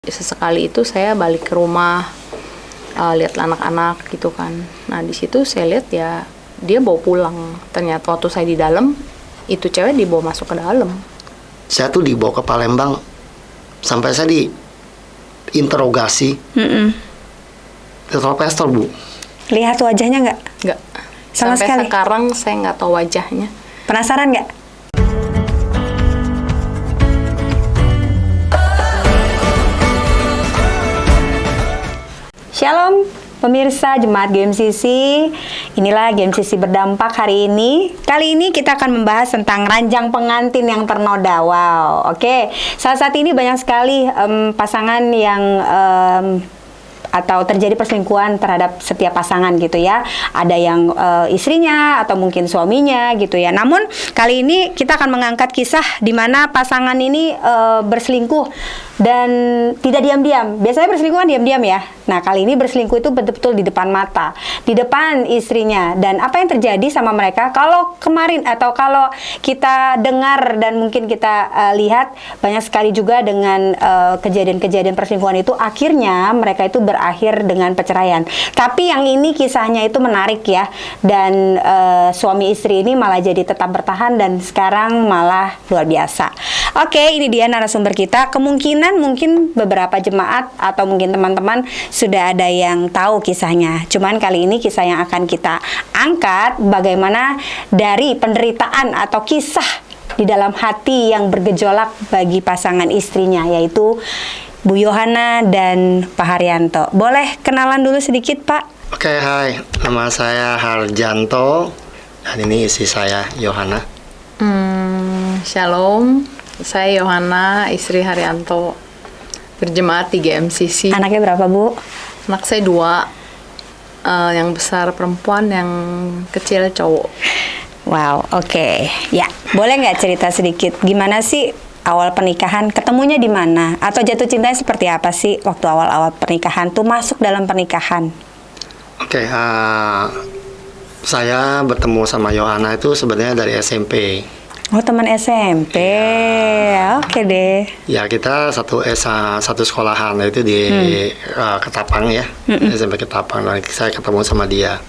Sesekali itu saya balik ke rumah, lihat anak-anak gitu kan. Nah di situ saya lihat ya dia bawa pulang. Ternyata waktu saya di dalam, itu cewek dibawa masuk ke dalam. Saya tuh dibawa ke Palembang sampai saya diinterogasi. Total pistol, Bu. Lihat wajahnya nggak? Nggak. Sama Sampai sekali? sekarang saya nggak tahu wajahnya. Penasaran nggak? Shalom pemirsa Jemaat GMCC. Inilah GMCC berdampak hari ini. Kali ini kita akan membahas tentang ranjang pengantin yang ternoda. Wow, oke. Saat ini banyak sekali pasangan yang atau terjadi perselingkuhan terhadap setiap pasangan gitu ya. Ada yang istrinya atau mungkin suaminya gitu ya. Namun kali ini kita akan mengangkat kisah di mana pasangan ini berselingkuh dan tidak diam-diam. Biasanya berselingkuh kan diam-diam ya. Nah kali ini berselingkuh itu betul-betul di depan mata, di depan istrinya. Dan apa yang terjadi sama mereka? Kalau kemarin atau kalau kita dengar dan mungkin kita lihat banyak sekali juga dengan kejadian-kejadian perselingkuhan itu akhirnya mereka itu berakhir dengan perceraian. Tapi yang ini kisahnya itu menarik ya. Dan suami istri ini malah jadi tetap bertahan dan sekarang malah luar biasa. Oke, ini dia narasumber kita. Kemungkinan mungkin beberapa jemaat atau mungkin teman-teman sudah ada yang tahu kisahnya. Cuman kali ini kisah yang akan kita angkat bagaimana dari penderitaan atau kisah di dalam hati yang bergejolak bagi pasangan istrinya, yaitu Bu Yohana dan Pak Haryanto. Boleh kenalan dulu sedikit, Pak? Oke, hai. Nama saya Harjanto dan ini istri saya Yohana. Shalom, saya Yohana, istri Haryanto, berjemaat di GMCC. Anaknya berapa, Bu? Anak saya 2, yang besar perempuan, yang kecil cowok. Wow, oke. Ya, boleh nggak cerita sedikit gimana sih awal pernikahan? Ketemunya di mana? Atau jatuh cintanya seperti apa sih waktu awal-awal pernikahan tuh masuk dalam pernikahan? Oke, saya bertemu sama Yohana itu sebenarnya dari SMP. Oh, teman SMP. Oke deh. Ya, kita satu sekolahan itu di Ketapang ya. SMP Ketapang. Dan saya ketemu sama dia.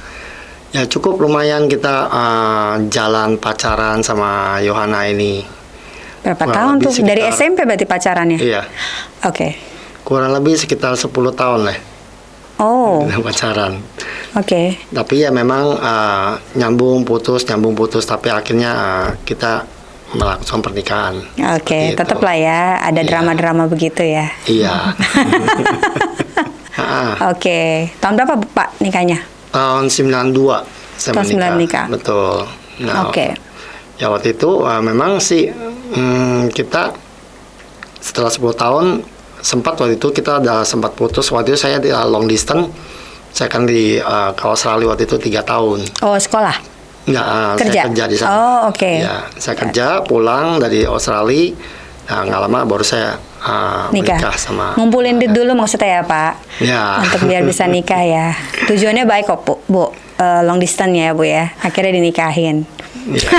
Ya, cukup lumayan kita jalan pacaran sama Yohana ini. Berapa tahun tuh? Sekitar, dari SMP berarti pacarannya? Iya. Oke. Kurang lebih sekitar 10 tahun lah. Oh. Pacaran. Oke. Tapi ya memang nyambung putus, tapi akhirnya kita melakukan pernikahan. Oke, Gitu. tetap lah ya, ada Iya. drama-drama begitu ya. Iya. Oke. Tahun berapa Pak nikahnya? Tahun 92 saya Tahun 92 nikah. Betul. Nah, Oke. ya waktu itu memang sih kita setelah 10 tahun sempat waktu itu kita ada sempat putus. Waktu itu saya di long distance. Saya kan di ke Australia waktu itu 3 tahun. Oh, sekolah? Nggak, Kerja? saya kerja di sana. Oh, oke. Ya, saya kerja, pulang dari Australia. Nah, nggak lama baru saya menikah sama. Ngumpulin duit dulu maksudnya ya, Pak? Ya. Untuk biar bisa nikah ya. Tujuannya baik kok, Bu. Long distance ya, Bu ya. Akhirnya dinikahin. Ya.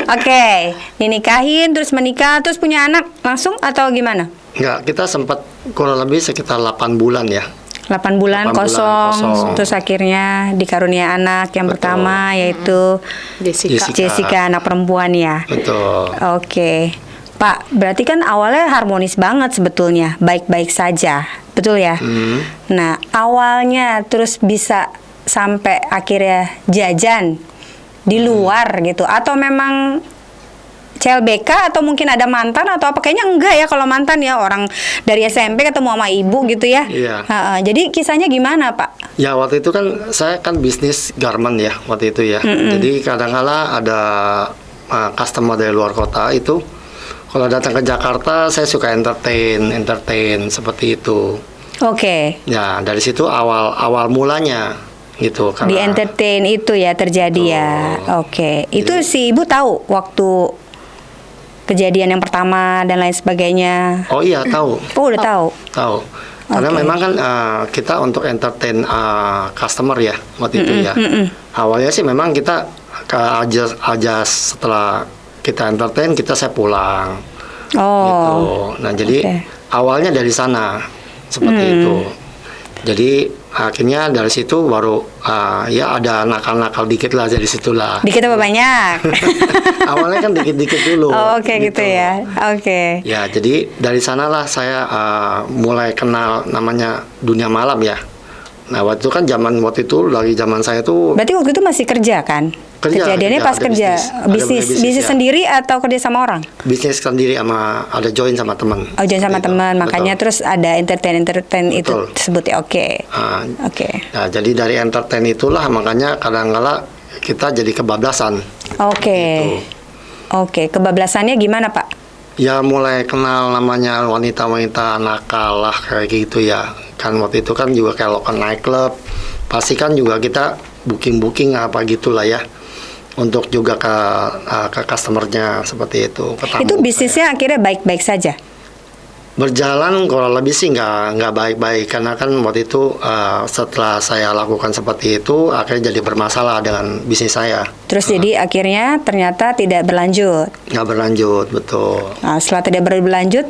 Oke, dinikahin, terus menikah, terus punya anak langsung atau gimana? Nggak, kita sempat kurang lebih sekitar 8 bulan ya. 8 bulan 8 bulan kosong. terus akhirnya dikarunia anak yang Betul. pertama yaitu Jessica. Jessica, anak perempuan ya. Betul. Oke. Pak, berarti kan awalnya harmonis banget sebetulnya, baik-baik saja, betul ya? Nah, awalnya terus bisa sampai akhirnya jajan di luar gitu, atau memang CLBK atau mungkin ada mantan atau apa? Kayaknya enggak ya kalau mantan ya, orang dari SMP ketemu sama ibu gitu ya. Iya. Jadi kisahnya gimana Pak? Ya waktu itu kan saya kan bisnis garment ya waktu itu ya. Jadi kadang-kala ada customer dari luar kota itu. Kalau datang ke Jakarta saya suka entertain seperti itu. Oke. Ya dari situ awal mulanya gitu. Di entertain itu ya terjadi ya. Oke. Itu si ibu tahu waktu kejadian yang pertama dan lain sebagainya. Oh iya tahu. Oh udah tahu. Tahu. Karena Oke. memang kan kita untuk entertain customer ya waktu itu ya. Awalnya sih memang kita aja setelah kita entertain saya pulang. Oh. Gitu. Nah jadi Oke. awalnya dari sana seperti itu. Jadi akhirnya dari situ baru ya ada nakal-nakal dikit lah dari situlah. Dikit apa banyak? Awalnya kan dikit-dikit dulu. Oh, oke gitu ya. Oke. Ya, jadi dari sanalah saya mulai kenal namanya dunia malam ya. Nah, waktu itu kan waktu itu lagi zaman saya tuh Berarti waktu itu masih kerja kan? Kejadiannya pas ada kerja. ada Bisnis mulai bisnis ya. sendiri atau kerja sama orang? Bisnis sendiri sama ada join sama teman. Oh, jangan sama Gitu. teman. Makanya Betul. terus ada entertain itu Betul. sebutnya. Oke. Oke. Nah, jadi dari entertain itulah makanya kadang-kala kita jadi kebablasan. Oke. Gitu. Oke, kebablasannya gimana, Pak? Ya mulai kenal namanya wanita-wanita nakal lah kayak gitu ya. Kan waktu itu kan juga kalau ke nightclub pasti kan juga kita booking apa gitulah ya. Untuk juga ke customernya seperti itu. ke tamu Itu bisnisnya akhirnya baik-baik saja. berjalan kurang lebih sih nggak baik-baik karena kan waktu itu setelah saya lakukan seperti itu akhirnya jadi bermasalah dengan bisnis saya. Terus jadi akhirnya ternyata tidak berlanjut. Nggak berlanjut, betul. Nah, setelah tidak berlanjut,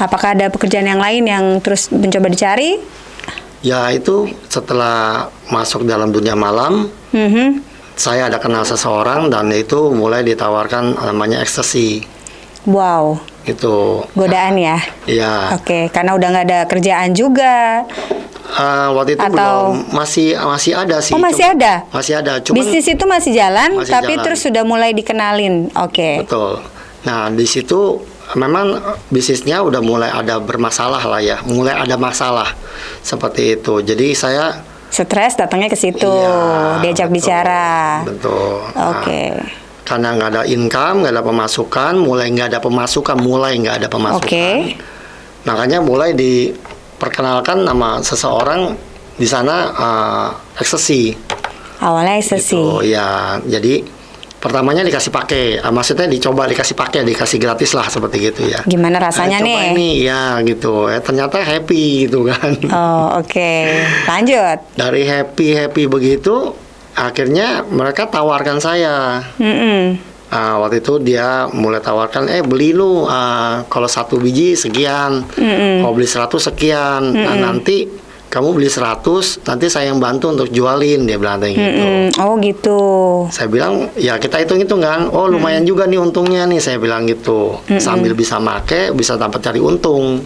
apakah ada pekerjaan yang lain yang terus mencoba dicari? Ya itu setelah masuk dalam dunia malam, Mhm. saya ada kenal seseorang dan itu mulai ditawarkan namanya ekstasi. Wow, Itu. godaan ya. Ya. Oke, karena udah nggak ada kerjaan juga. Waktu itu Atau- belum masih ada sih. Oh, masih ada? Masih ada. Cuman Bisnis itu masih jalan, Masih tapi jalan. terus sudah mulai dikenalin. Oke. Betul. Nah, di situ memang bisnisnya udah mulai ada bermasalah lah ya, mulai ada masalah seperti itu. Jadi saya Stres datangnya ke situ, iya, diajak betul, bicara. Betul. Nah, Oke. karena nggak ada income, nggak ada pemasukan, mulai nggak ada pemasukan. Oke. Makanya mulai diperkenalkan nama seseorang di sana ekstasi. Awalnya ekstasi. Gitu, ya. Jadi pertamanya dikasih pakai, maksudnya dikasih pakai, dikasih gratis lah seperti gitu ya. Gimana rasanya Coba nih? ini ya gitu. Ternyata happy gitu kan. Oh, oke. Lanjut. Dari happy begitu, akhirnya mereka tawarkan saya. Mm-mm. Waktu itu dia mulai tawarkan, beli lu kalau 1 biji sekian, kalau beli 100 sekian. Nah, nanti kamu beli 100, nanti saya yang bantu untuk jualin, dia bilang kayak gitu. Oh gitu. Saya bilang, ya kita hitung-hitung kan, oh lumayan juga nih untungnya nih, saya bilang gitu. Sambil bisa make, bisa dapat cari untung.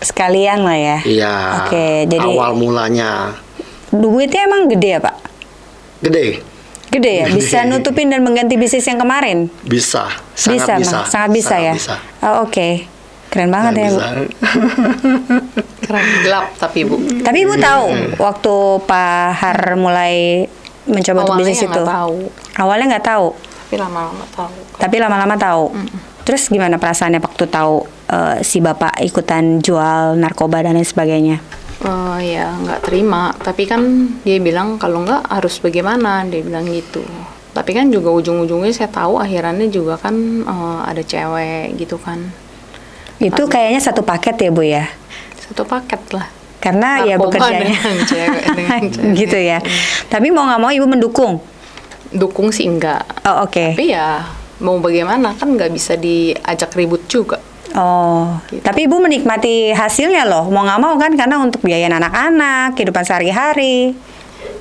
Sekalian lah ya. Iya. Oke, jadi awal mulanya duitnya emang gede ya, Pak? gede, Gede ya, bisa nutupin dan mengganti bisnis yang kemarin. bisa, sangat bisa, Bang. Sangat bisa ya. bisa. Oh, oke. Keren banget ya, Bu. Bisa. Keren, gelap tapi Bu. Tapi Ibu tahu waktu Pak Har mulai mencoba untuk Awalnya bisnis itu? nggak tahu, Awalnya nggak tahu, tapi lama-lama tahu. tapi lama-lama tahu. Terus gimana perasaannya waktu tahu si Bapak ikutan jual narkoba dan lain sebagainya? Ya nggak terima, tapi kan dia bilang kalau nggak harus bagaimana, dia bilang gitu. Tapi kan juga ujung-ujungnya saya tahu akhirannya juga kan ada cewek gitu kan. Itu kayaknya satu paket ya, Bu ya? Satu paket lah. Karena ya Narkoba bekerjanya dengan cewek, dengan cewek. gitu ya. Tapi mau nggak mau Ibu mendukung. Dukung sih enggak. Oh, oke. Tapi ya mau bagaimana kan nggak bisa diajak ribut juga. Oh, Gitu. tapi Ibu menikmati hasilnya loh. Mau nggak mau kan karena untuk biaya anak-anak, kehidupan sehari-hari.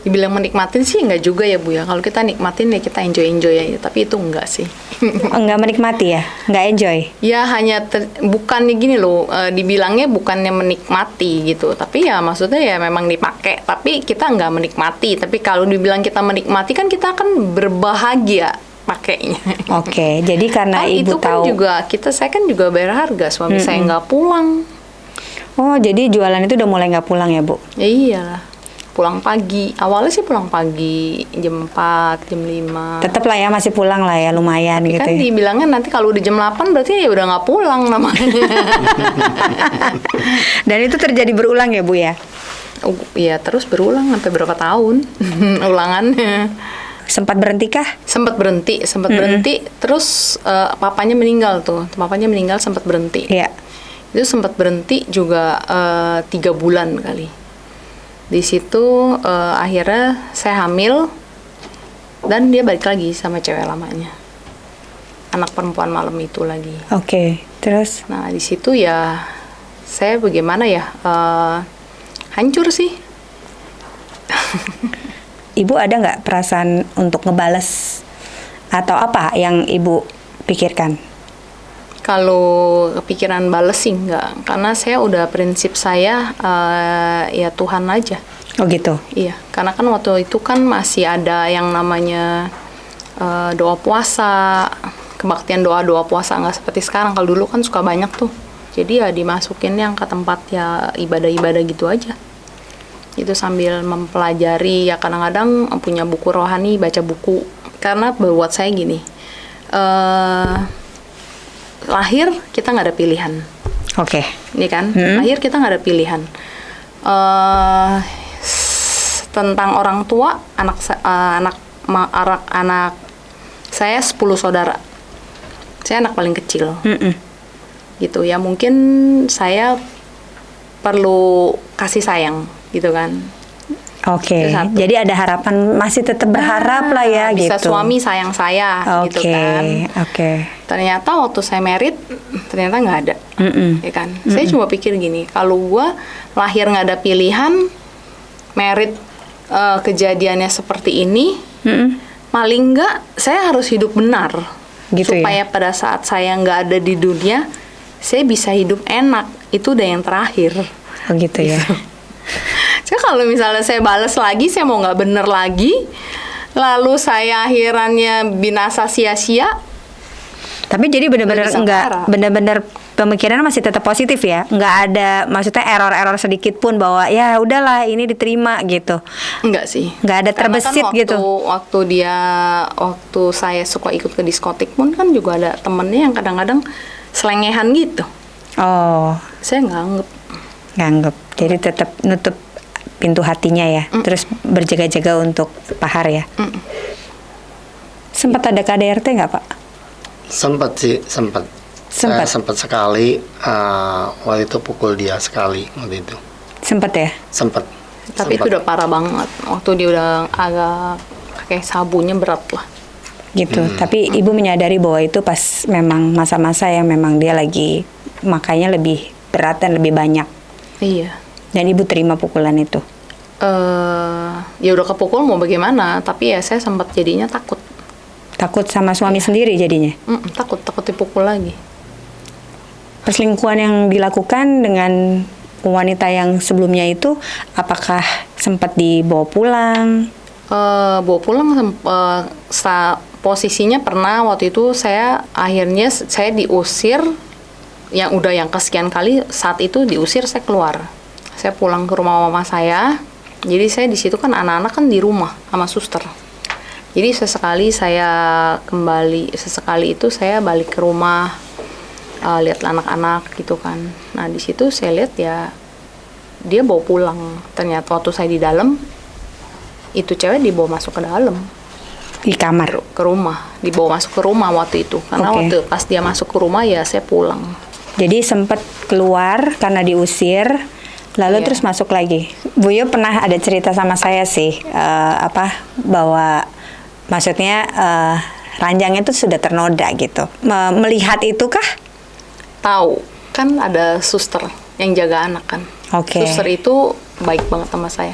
Dibilang menikmatin sih enggak juga ya Bu ya. Kalau kita nikmatin ya kita enjoy aja, tapi itu enggak sih. Enggak menikmati ya? Enggak enjoy? Ya hanya bukannya gini loh, dibilangnya bukannya menikmati gitu, tapi ya maksudnya ya memang dipakai, tapi kita nggak menikmati. Tapi kalau dibilang kita menikmati kan kita akan berbahagia pakainya. Oke, jadi karena Kan Ibu itu kan tahu. juga saya kan juga bayar harga, suami saya nggak pulang. Oh, jadi jualan itu udah mulai nggak pulang ya, Bu? Ya iyalah, pulang pagi. Awalnya sih pulang pagi jam 4, jam 5. Tetap lah ya, masih pulang lah ya, lumayan Tapi gitu kan ya. dibilangnya nanti kalau udah jam 8 berarti ya udah nggak pulang namanya. Dan itu terjadi berulang ya, Bu ya? Iya, terus berulang sampai berapa tahun ulangannya. Sempat berhentikah? Sempat berhenti, terus papanya meninggal tuh. Papanya meninggal sempat berhenti. Iya. Itu sempat berhenti juga 3 bulan kali. Di situ akhirnya saya hamil dan dia balik lagi sama cewek lamanya. anak perempuan malam itu lagi. Oke, terus? Nah di situ ya saya bagaimana ya, hancur sih. Ibu ada nggak perasaan untuk ngebales atau apa yang ibu pikirkan? Kalau kepikiran bales sih enggak, karena saya udah prinsip saya ya Tuhan aja. Oh gitu. Iya, karena kan waktu itu kan masih ada yang namanya doa puasa, kebaktian doa puasa, nggak seperti sekarang. Kalau dulu kan suka banyak tuh, jadi ya dimasukin yang ke tempat ya ibadah-ibadah gitu aja. Itu sambil mempelajari, ya kadang-kadang punya buku rohani, baca buku. Karena buat saya gini, lahir kita nggak ada pilihan. Oke. Ini kan, lahir kita nggak ada pilihan. Tentang orang tua, anak saya 10 saudara. Saya anak paling kecil. Gitu ya, mungkin saya perlu kasih sayang gitu kan. Oke, jadi ada harapan, masih tetap berharap lah ya bisa gitu. suami sayang saya gitu kan. Oke. Ternyata waktu saya married, ternyata nggak ada, ya kan. Saya cuma pikir gini, kalau gua lahir nggak ada pilihan, married kejadiannya seperti ini, paling nggak saya harus hidup benar, gitu supaya ya? pada saat saya nggak ada di dunia, saya bisa hidup enak. Itu udah yang terakhir. Oh gitu ya. Jadi kalau misalnya saya balas lagi, saya mau nggak bener lagi, lalu saya akhirannya binasa sia-sia. Tapi jadi benar-benar Bisa enggak, parah. benar-benar pemikiran masih tetap positif ya, nggak ada maksudnya error-error sedikit pun bahwa ya udahlah ini diterima gitu. Enggak sih. Nggak ada Karena terbesit kan gitu. Waktu saya suka ikut ke diskotik pun kan juga ada temennya yang kadang-kadang selengehan gitu. Oh, Saya nggak anggap. nganggep. Jadi tetap nutup pintu hatinya ya, terus berjaga-jaga untuk pahar ya. Sempat ada KDRT nggak Pak? Sempat sih, sempat. Sempat? Saya sempat sekali, waktu itu pukul dia sekali waktu itu. Sempat ya? Sempat. Tapi itu udah parah banget. Waktu dia udah agak kayak sabunya berat lah. Gitu. Tapi ibu menyadari bahwa itu pas memang masa-masa yang memang dia lagi makanya lebih berat dan lebih banyak. Iya. Dan ibu terima pukulan itu. Ya udah kepukul mau bagaimana, tapi ya saya sempat jadinya takut. Takut sama suami sendiri jadinya. Takut dipukul lagi. Perselingkuhan yang dilakukan dengan wanita yang sebelumnya itu, apakah sempat dibawa pulang? Bawa pulang, posisinya pernah waktu itu saya akhirnya saya diusir, yang kesekian kali saat itu diusir, saya keluar. Saya pulang ke rumah mama saya. Jadi saya di situ kan anak-anak kan di rumah sama suster. Jadi sesekali itu saya balik ke rumah, lihat anak-anak gitu kan. Nah di situ saya lihat ya dia bawa pulang. Ternyata waktu saya di dalam, itu cewek dibawa masuk ke dalam. Di kamar? Ke rumah, dibawa masuk ke rumah waktu itu. Karena waktu pas dia masuk ke rumah ya saya pulang. Jadi sempat keluar karena diusir, lalu terus masuk lagi. Bu Yo pernah ada cerita sama saya sih, bahwa maksudnya ranjangnya itu sudah ternoda gitu. Melihat itu kah? Tahu, kan ada suster yang jaga anak kan. Oke. Suster itu baik banget sama saya.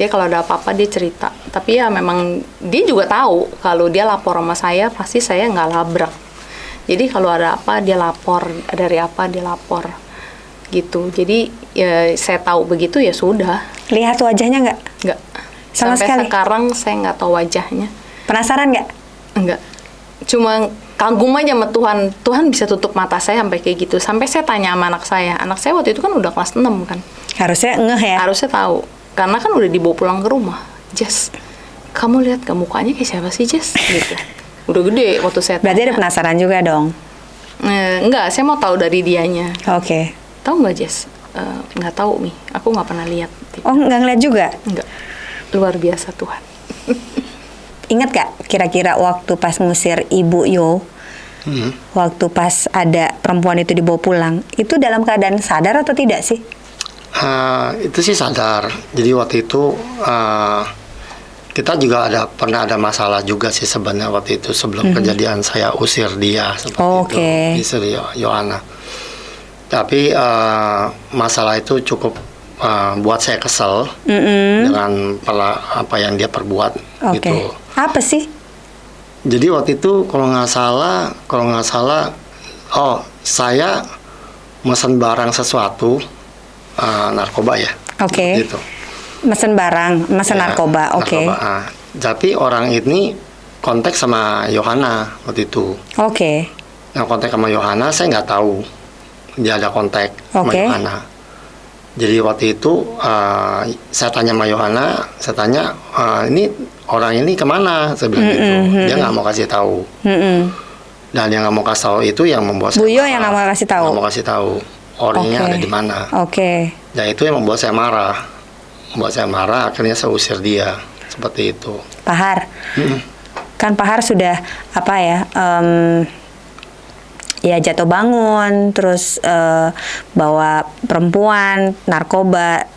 Dia kalau ada apa-apa dia cerita. Tapi ya memang dia juga tahu kalau dia lapor sama saya pasti saya nggak labrak. Jadi kalau ada apa dia lapor, dari apa dia lapor, gitu. Jadi ya saya tahu begitu ya sudah. Lihat wajahnya nggak? Nggak. Sama Sampai sekali? sekarang saya nggak tahu wajahnya. Penasaran nggak? Enggak. Cuma kagum aja sama Tuhan. Tuhan bisa tutup mata saya sampai kayak gitu. Sampai saya tanya sama anak saya. Anak saya waktu itu kan udah kelas 6 kan. Harusnya ngeh ya? Harusnya tahu. Karena kan udah dibawa pulang ke rumah. Jess, kamu lihat ke mukanya kayak siapa sih Jess? Gitu. Udah gede waktu saya tanya. Berarti ada penasaran juga dong? Enggak, saya mau tahu dari dianya. Oke. Tahu nggak Jess? Nggak tahu Mi. Aku nggak pernah lihat. Oh, nggak ngeliat juga? Enggak. Luar biasa Tuhan. Ingat gak kira-kira waktu pas ngusir Ibu Yo, waktu pas ada perempuan itu dibawa pulang, itu dalam keadaan sadar atau tidak sih? Itu sih sadar. Jadi waktu itu Kita juga pernah ada masalah juga sih sebenarnya waktu itu sebelum kejadian saya usir dia seperti itu, istri Yohana. Tapi masalah itu cukup buat saya kesel dengan apa yang dia perbuat gitu. Apa sih? Jadi waktu itu kalau nggak salah, saya mesen barang sesuatu narkoba ya. Oke. Gitu. Mesen narkoba, oke. Tapi orang ini kontak sama Yohana waktu itu. Oke. Nah, kontak sama Yohana saya nggak tahu dia ada kontak sama Yohana. Jadi waktu itu saya tanya sama Yohana, ini orang ini kemana? Saya bilang gitu. Dia nggak mau kasih tahu. Dan yang nggak mau kasih tahu itu yang membuat saya Buyo yang nggak mau kasih tahu. Nggak mau kasih tahu orangnya ada di mana. Oke. Dan itu yang membuat saya marah. Akhirnya saya usir dia seperti itu. Pak Har, kan Pak Har sudah ya jatuh bangun, terus bawa perempuan, narkoba.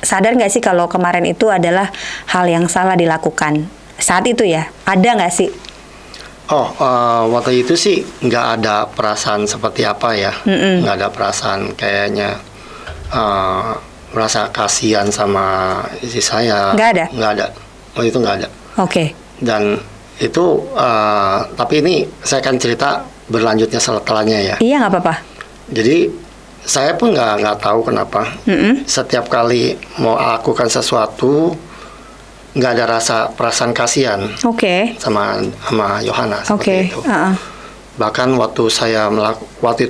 Sadar nggak sih kalau kemarin itu adalah hal yang salah dilakukan saat itu ya? Ada nggak sih? Waktu itu sih nggak ada perasaan seperti apa ya, nggak ada perasaan kayaknya merasa kasihan sama istri saya. Nggak ada? Nggak ada. Waktu itu nggak ada. Oke. Dan itu, tapi ini saya akan cerita berlanjutnya setelahnya ya. Iya, nggak apa-apa. Jadi saya pun nggak tahu kenapa. Setiap kali mau lakukan sesuatu nggak ada perasaan kasihan. Oke. Sama Yohana seperti itu. Bahkan waktu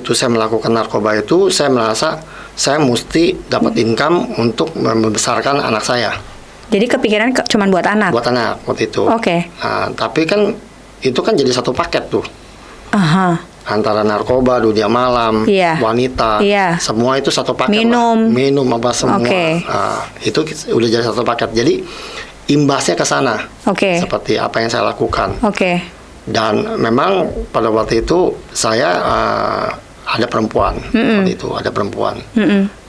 itu saya melakukan narkoba itu, saya merasa saya mesti dapat income untuk membesarkan anak saya. Jadi kepikiran cuma buat anak? Buat anak waktu itu. Oke. Nah, tapi kan itu kan jadi satu paket tuh. Antara narkoba, dunia malam, wanita, semua itu satu paket. Minum apa semua. Nah, itu udah jadi satu paket. Jadi imbasnya ke sana. Seperti apa yang saya lakukan. Dan memang pada waktu itu saya ada perempuan, waktu itu ada perempuan.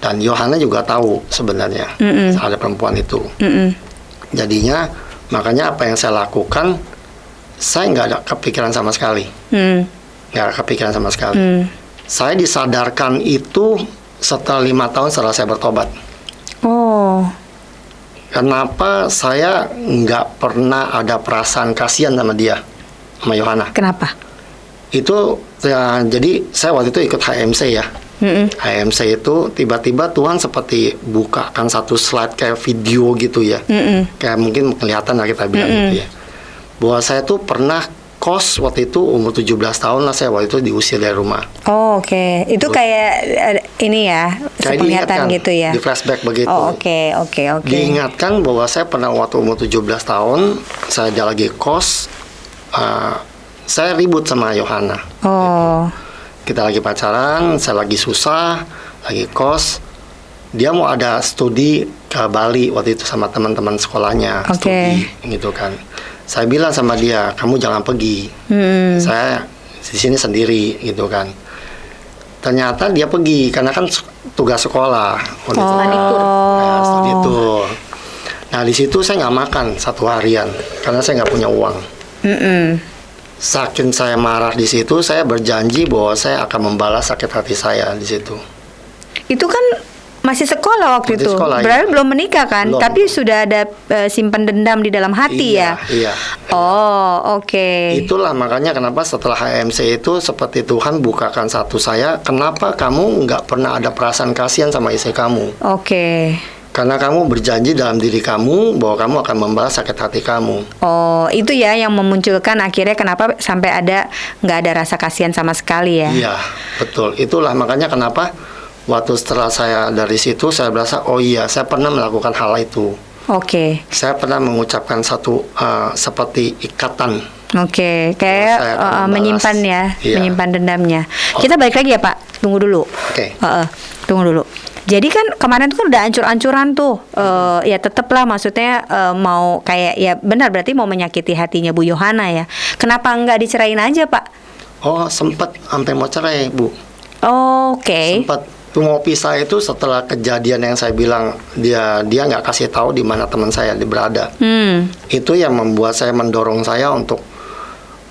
Dan Yohana juga tahu sebenarnya ada perempuan itu. Jadinya makanya apa yang saya lakukan, saya nggak ada kepikiran sama sekali. Nggak ada kepikiran sama sekali. Saya disadarkan itu setelah 5 tahun setelah saya bertobat. Kenapa saya nggak pernah ada perasaan kasihan sama dia, sama Yohana? Kenapa? Itu ya, jadi saya waktu itu ikut HMC ya. HMC itu tiba-tiba Tuhan seperti bukakan satu slide kayak video gitu ya. Kayak mungkin kelihatan lah kita bilang gitu ya. Bahwa saya tuh pernah kos waktu itu umur 17 tahun lah, saya waktu itu diusir dari rumah. Oke. Itu kayak ini ya, penglihatan gitu ya. Di flashback begitu. Oke. Diingatkan bahwa saya pernah waktu umur 17 tahun, saya lagi kos, saya ribut sama Yohana. Kita lagi pacaran, saya lagi susah, lagi kos. Dia mau ada studi ke Bali waktu itu sama teman-teman sekolahnya, studi gitu kan. Saya bilang sama dia, kamu jangan pergi. Saya di sini sendiri gitu kan. Ternyata dia pergi karena kan tugas sekolah. Studi tour. Nah di situ saya nggak makan 1 harian karena saya nggak punya uang. Saking saya marah di situ, saya berjanji bahwa saya akan membalas sakit hati saya di situ. Itu kan masih sekolah waktu itu. Berarti belum menikah kan? Belum. Tapi sudah ada simpan dendam di dalam hati ya? Iya. Itulah makanya kenapa setelah HMC itu seperti Tuhan bukakan satu saya, kenapa kamu nggak pernah ada perasaan kasihan sama istri kamu? Karena kamu berjanji dalam diri kamu bahwa kamu akan membalas sakit hati kamu. Itu ya yang memunculkan akhirnya kenapa sampai nggak ada rasa kasihan sama sekali ya? Iya, betul. Itulah makanya kenapa waktu setelah saya dari situ saya berasa, saya pernah melakukan hal itu. Saya pernah mengucapkan satu seperti ikatan. Kayak menyimpan ya, menyimpan dendamnya. Kita balik lagi ya Pak, tunggu dulu. Tunggu dulu. Jadi kan kemarin tuh kan udah ancur-ancuran tuh, ya tetaplah maksudnya mau kayak ya benar berarti mau menyakiti hatinya Bu Yohana ya. Kenapa nggak dicerain aja Pak? Sempat sampai mau cerai Bu. Sempat. waktu mau pisah itu setelah kejadian yang saya bilang dia nggak kasih tahu di mana teman saya berada. Itu yang membuat saya mendorong saya untuk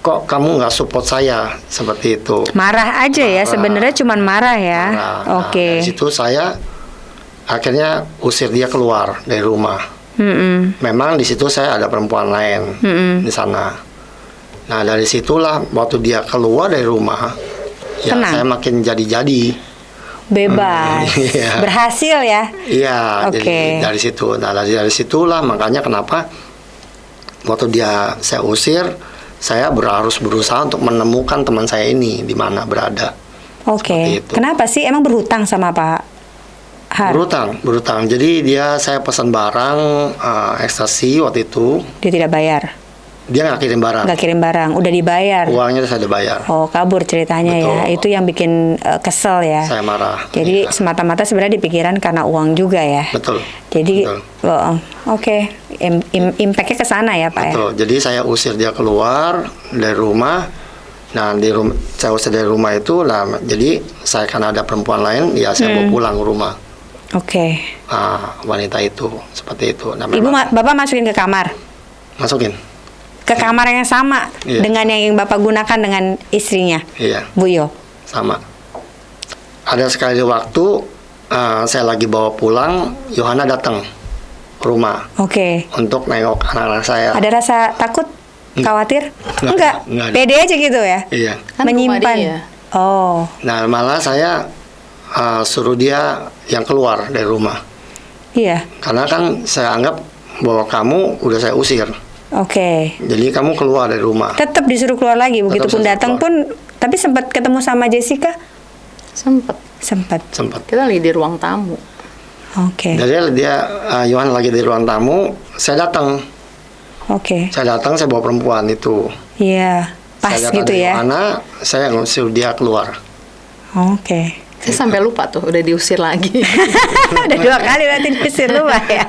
kok kamu nggak support saya seperti itu. Marah aja ya, sebenarnya cuman marah ya. Nah, Oke. dari situ saya akhirnya usir dia keluar dari rumah. Memang di situ saya ada perempuan lain di sana. Nah dari situlah waktu dia keluar dari rumah, ya Tenang. saya makin jadi-jadi. Bebas. Iya. Berhasil ya. Iya, Oke. jadi dari situ. Nah dari situlah makanya kenapa waktu saya usir, saya harus berusaha untuk menemukan teman saya ini di mana berada. Oke. Seperti itu. Kenapa sih emang berhutang sama Pak Har? Berhutang. Jadi saya pesan barang ekstasi waktu itu, Dia tidak bayar. dia nggak kirim barang. Nggak kirim barang, udah dibayar. Uangnya saya udah bayar. Oh, kabur ceritanya ya. Betul. Itu yang bikin kesel ya. Saya marah. Jadi Iya. semata-mata sebenarnya dipikiran karena uang juga ya. Betul. Jadi Betul. oke. Impactnya ke sana ya Pak ya. Betul. Jadi saya usir dia keluar dari rumah. Nah saya usir dari rumah itu, jadi saya kan ada perempuan lain, ya saya bawa pulang ke rumah. Oke. Wanita itu seperti itu. Nah, Ibu memang- Bapak masukin ke kamar. masukin. Ke kamar yang sama Iya. dengan yang Bapak gunakan dengan istrinya. Iya. Bu Yo. Sama. Ada sekali waktu saya lagi bawa pulang, Yohana datang ke rumah Oke. untuk nengok anak-anak saya. Ada rasa takut? Khawatir? Enggak. Enggak ada. Pede aja gitu ya. Iya. Kan rumah dia. Oh. Nah malah saya suruh dia yang keluar dari rumah, Iya. karena kan saya anggap bahwa kamu udah saya usir, Oke. jadi kamu keluar dari rumah. Tetap disuruh keluar lagi. Begitupun disuruh datang keluar. pun, tapi sempat ketemu sama Jessica? Sempet. Sempat. Sempat. Kita lagi di ruang tamu. Oke. Jadi dia Yohan lagi di ruang tamu, saya datang. Oke. Saya bawa perempuan itu. Iya. Pas Saya gitu ya. Yohana, saya ngusir dia keluar. Oke. Saya sampai lupa tuh, udah diusir lagi. Udah 2 kali berarti diusir lu Pak ya.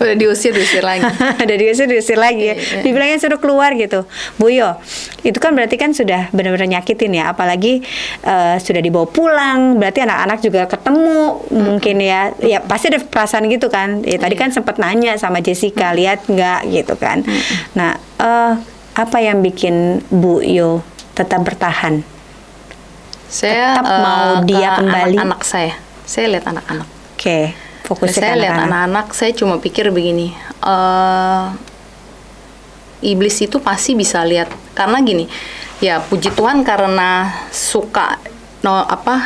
Udah diusir lagi. Udah diusir lagi ya. Iya. Dibilangnya suruh keluar gitu. Bu Yo, itu kan berarti kan sudah benar-benar nyakitin ya. Apalagi sudah dibawa pulang. Berarti anak-anak juga ketemu mungkin ya. Ya pasti ada perasaan gitu kan. Ya, tadi kan sempat nanya sama Jessica, lihat nggak gitu kan. Nah, apa yang bikin Bu Yo tetap bertahan? Saya Tetap mau dia ke kembali. anak-anak saya. Saya lihat anak-anak. Oke, fokusnya ke Saya lihat anak-anak. anak-anak, saya cuma pikir begini, iblis itu pasti bisa lihat, karena gini, ya puji Tuhan karena suka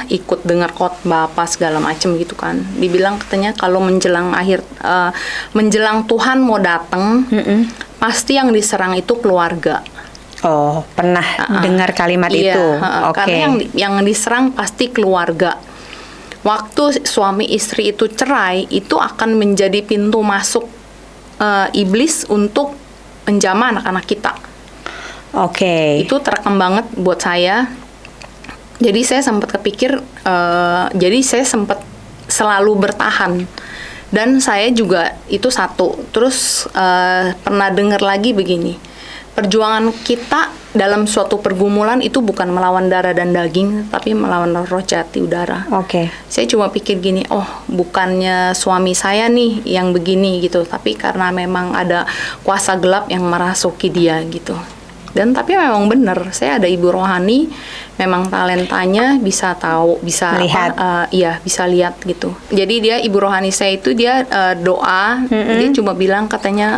ikut dengar khotbah apa segala macem gitu kan. Dibilang katanya kalau menjelang menjelang Tuhan mau datang, pasti yang diserang itu keluarga. Oh, pernah dengar kalimat Iya, itu. Oke. Karena yang diserang pasti keluarga. Waktu suami istri itu cerai, itu akan menjadi pintu masuk iblis untuk menjamah anak-anak kita. Oke. Itu terekam banget buat saya. Jadi saya sempat kepikir, jadi saya sempat selalu bertahan. Dan saya juga itu satu. Terus pernah dengar lagi begini. Perjuangan kita dalam suatu pergumulan itu bukan melawan darah dan daging, tapi melawan roh jati udara. Oke. Saya cuma pikir gini, oh bukannya suami saya nih yang begini gitu, tapi karena memang ada kuasa gelap yang merasuki dia gitu. Dan tapi memang benar, saya ada ibu rohani, memang talentanya bisa tahu, bisa Lihat. iya bisa lihat gitu. Jadi dia ibu rohani saya itu dia doa, dia cuma bilang katanya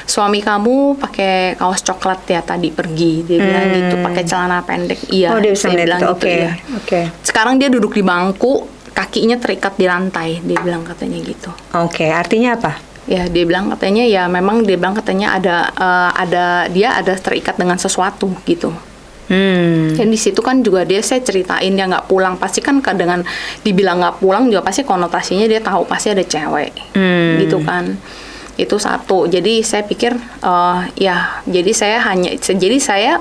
suami kamu pakai kaos coklat ya tadi pergi, dia bilang gitu, pakai celana pendek. Iya. Oh, dia bisa saya melihat bilang itu. gitu, Oke. iya. Oke. Sekarang dia duduk di bangku, kakinya terikat di lantai, dia bilang katanya gitu. Oke, artinya apa? Ya dia bilang katanya ya memang dia bilang katanya dia ada terikat dengan sesuatu gitu. Dan di situ kan juga saya ceritain dia nggak pulang, pasti kan dengan dibilang nggak pulang juga pasti konotasinya dia tahu pasti ada cewek gitu kan. Itu satu. Jadi saya pikir jadi saya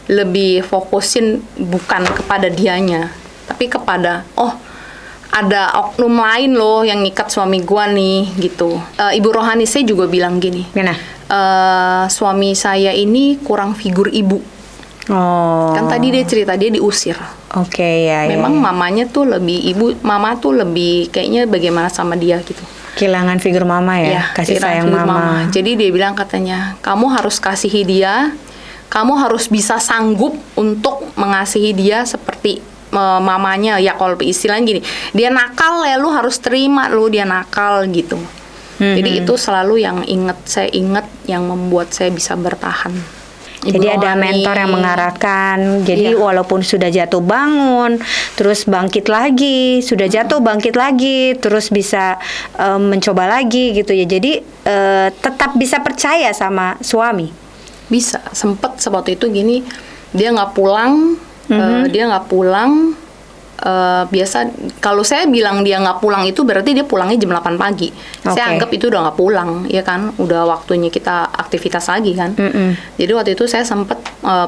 lebih fokusin bukan kepada dianya, tapi kepada ada oknum lain loh yang ngikat suami gua nih gitu. Ibu rohani saya juga bilang gini. Gimana? Suami saya ini kurang figur ibu. Oh. Kan tadi dia cerita dia diusir. Oke, ya. Memang mamanya tuh mama tuh lebih kayaknya bagaimana sama dia gitu. Kehilangan figur mama ya, Iya, kasih kehilangan sayang figur mama. Jadi dia bilang katanya, kamu harus kasihi dia, kamu harus bisa sanggup untuk mengasihi dia seperti mamanya. Ya kalau istilahnya gini, dia nakal ya lu harus terima lu dia nakal gitu. Jadi itu selalu yang saya ingat yang membuat saya bisa bertahan. Jadi ada mentor yang mengarahkan. Jadi walaupun sudah jatuh bangun, terus bangkit lagi, sudah jatuh bangkit lagi, terus bisa mencoba lagi gitu ya. Jadi tetap bisa percaya sama suami. Bisa, sempet waktu itu gini, dia nggak pulang, biasa kalau saya bilang dia nggak pulang itu berarti dia pulangnya jam 8 pagi. Saya anggap itu udah nggak pulang, ya kan? Udah waktunya kita aktivitas lagi kan. Jadi waktu itu saya sempet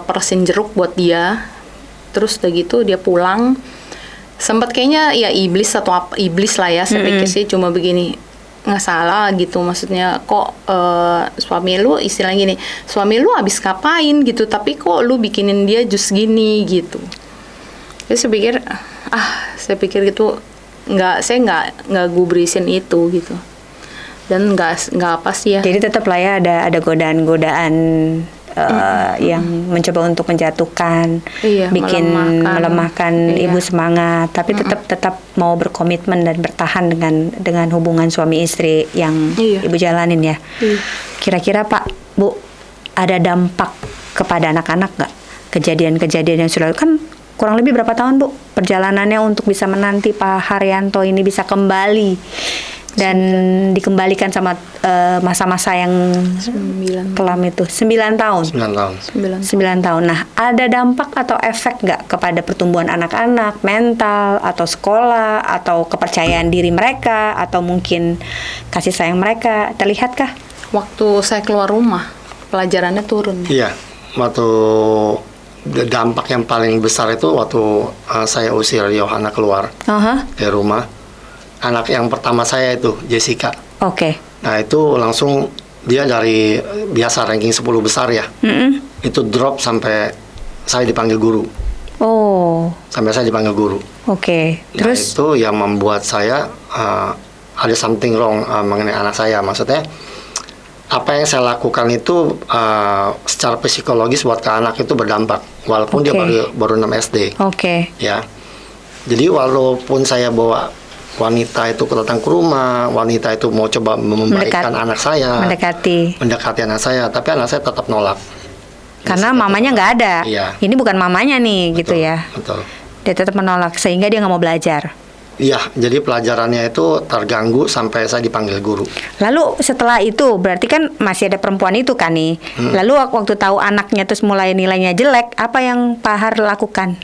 persin jeruk buat dia. Terus udah gitu dia pulang. Sempet kayaknya ya iblis lah ya. Saya pikir sih cuma begini, nggak salah gitu, maksudnya kok suami lu istilahnya gini, suami lu habis ngapain gitu, tapi kok lu bikinin dia jus gini gitu. Jadi saya pikir gitu, saya nggak gubrisin itu gitu, dan nggak apa sih ya. Jadi tetap lah ya ada godaan-godaan yang mencoba untuk menjatuhkan, bikin melemahkan ibu semangat, tapi tetap mau berkomitmen dan bertahan dengan hubungan suami istri yang ibu jalanin ya. Kira-kira Pak, Bu, ada dampak kepada anak-anak nggak kejadian-kejadian yang sudah kan kurang lebih berapa tahun Bu perjalanannya untuk bisa menanti Pak Haryanto ini bisa kembali dan dikembalikan sama masa-masa yang kelam itu 9 tahun. 9 tahun. Nah, ada dampak atau efek nggak kepada pertumbuhan anak-anak, mental atau sekolah atau kepercayaan diri mereka atau mungkin kasih sayang mereka? Terlihatkah? Waktu saya keluar rumah, pelajarannya turun. Iya, waktu dampak yang paling besar itu waktu saya usir Yohana keluar dari rumah. Anak yang pertama saya itu Jessica. Oke. Nah itu langsung dia dari biasa ranking 10 besar ya. Itu drop sampai saya dipanggil guru. Oh. Sampai saya dipanggil guru. Oke. Terus? Nah, itu yang membuat saya ada something wrong mengenai anak saya. Maksudnya apa yang saya lakukan itu secara psikologis buat ke anak itu berdampak. Walaupun dia baru 6 SD. Oke. Ya. Jadi walaupun saya bawa wanita itu datang ke rumah, wanita itu mau coba membaikkan anak saya, mendekati anak saya, tapi anak saya tetap nolak. Karena mamanya nggak ada. Iya. Ini bukan mamanya nih, betul, gitu ya. Betul. Dia tetap menolak sehingga dia nggak mau belajar. Iya, jadi pelajarannya itu terganggu sampai saya dipanggil guru. Lalu setelah itu berarti kan masih ada perempuan itu kan nih. Lalu waktu tahu anaknya terus mulai nilainya jelek, apa yang Pak Har lakukan?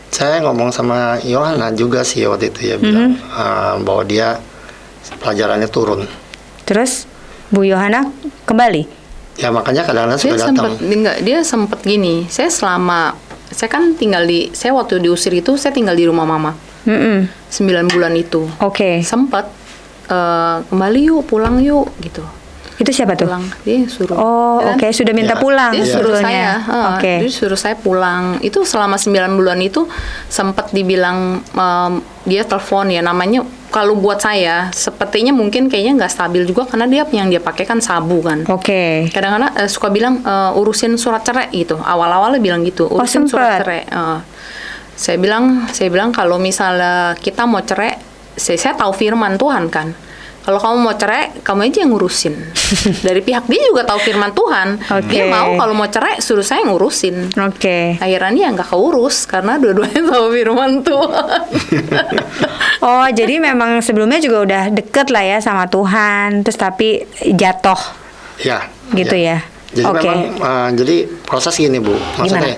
Saya ngomong sama Yohana juga sih waktu itu ya, bilang bahwa dia pelajarannya turun. Terus Bu Yohana kembali? Ya makanya kadang-kadang suka datang. Dia sempat gini, saya kan saya waktu diusir itu saya tinggal di rumah mama. 9 bulan itu. Oke. Sempat kembali yuk, pulang yuk gitu. Itu siapa tuh? Pulang. Dia suruh. Oh, oke, sudah minta pulang. Dia suruh saya. Oke. Dia suruh saya pulang. Itu selama 9 bulan itu sempat dibilang dia telepon ya, namanya kalau buat saya sepertinya mungkin kayaknya nggak stabil juga karena yang dia pakai kan sabu kan. Oke. Kadang-kadang suka bilang urusin surat cerai gitu. Awal-awalnya bilang gitu, urusin surat cerai. Saya bilang kalau misalnya kita mau cerai, saya tahu firman Tuhan kan. Kalau kamu mau cerai, kamu aja yang ngurusin. Dari pihak dia juga tahu firman Tuhan. Dia mau kalau mau cerai, suruh saya ngurusin. Akhirnya dia nggak keurus karena dua-duanya tahu firman Tuhan. Oh, jadi memang sebelumnya juga udah deket lah ya sama Tuhan, terus tapi jatuh. Ya. Gitu ya. Jadi memang jadi proses gini Bu, maksudnya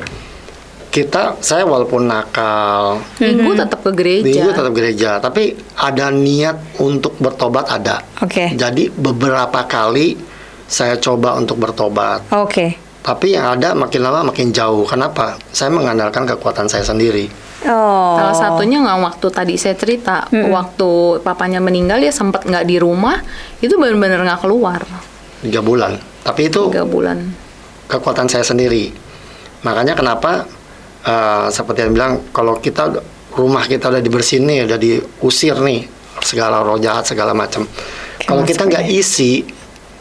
saya walaupun nakal, Minggu tetap ke gereja. Tapi ada niat untuk bertobat ada. Jadi beberapa kali saya coba untuk bertobat. Tapi yang ada makin lama makin jauh. Kenapa? Saya mengandalkan kekuatan saya sendiri. Salah satunya waktu tadi saya cerita, waktu papanya meninggal dia sempat nggak di rumah, itu benar-benar nggak keluar. 3 bulan. Tapi itu 3 bulan. Kekuatan saya sendiri. Makanya kenapa seperti yang bilang, kalau rumah kita udah dibersihin nih, udah diusir nih segala roh jahat segala macam. Kalau kita nggak isi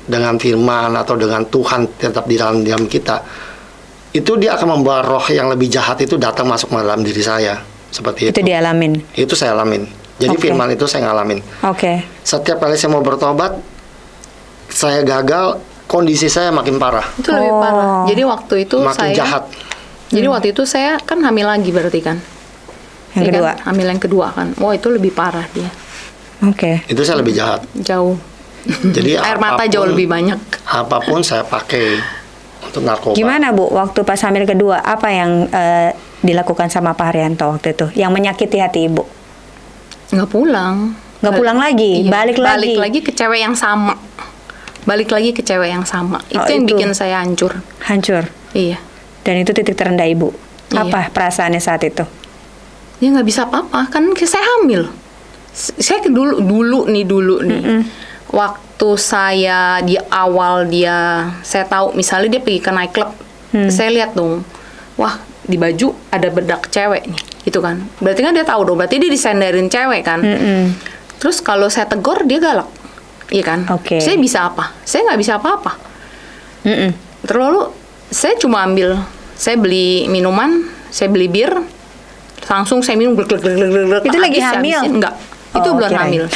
dengan firman atau dengan Tuhan tetap di dalam diam kita, itu dia akan membawa roh yang lebih jahat itu datang masuk ke dalam diri saya. Seperti itu. Itu dialamin. Itu saya alamin. Jadi firman itu saya ngalamin. Setiap kali saya mau bertobat, saya gagal, kondisi saya makin parah. Itu lebih parah. Jadi waktu itu makin jahat. Jadi waktu itu saya kan hamil lagi berarti kan. Yang kedua. Kan? Hamil yang kedua kan. Wah, itu lebih parah dia. Itu saya lebih jahat. Jauh. Jadi air mata jauh lebih banyak. Apapun saya pakai untuk narkoba. Gimana Bu, waktu pas hamil kedua, apa yang dilakukan sama Pak Haryanto waktu itu? Yang menyakiti hati Ibu? Nggak pulang. Nggak pulang lagi? Iya, Balik lagi ke cewek yang sama. Balik lagi ke cewek yang sama. Itu yang bikin saya hancur. Hancur? Iya. Dan itu titik terendah Ibu? Iya. Apa perasaannya saat itu? Ya nggak bisa apa-apa, kan saya hamil. Saya dulu nih. Waktu saya di awal saya tahu misalnya dia pergi ke nightclub, saya lihat dong, wah di baju ada bedak cewek nih, gitu kan. Berarti kan dia tahu dong, berarti dia disenderin cewek kan. Terus kalau saya tegur dia galak, iya kan. Saya bisa apa? Saya nggak bisa apa-apa. Terlalu saya cuma saya beli minuman, saya beli bir, langsung saya minum glek. Itu lagi hamil? Enggak. Itu belum hamil.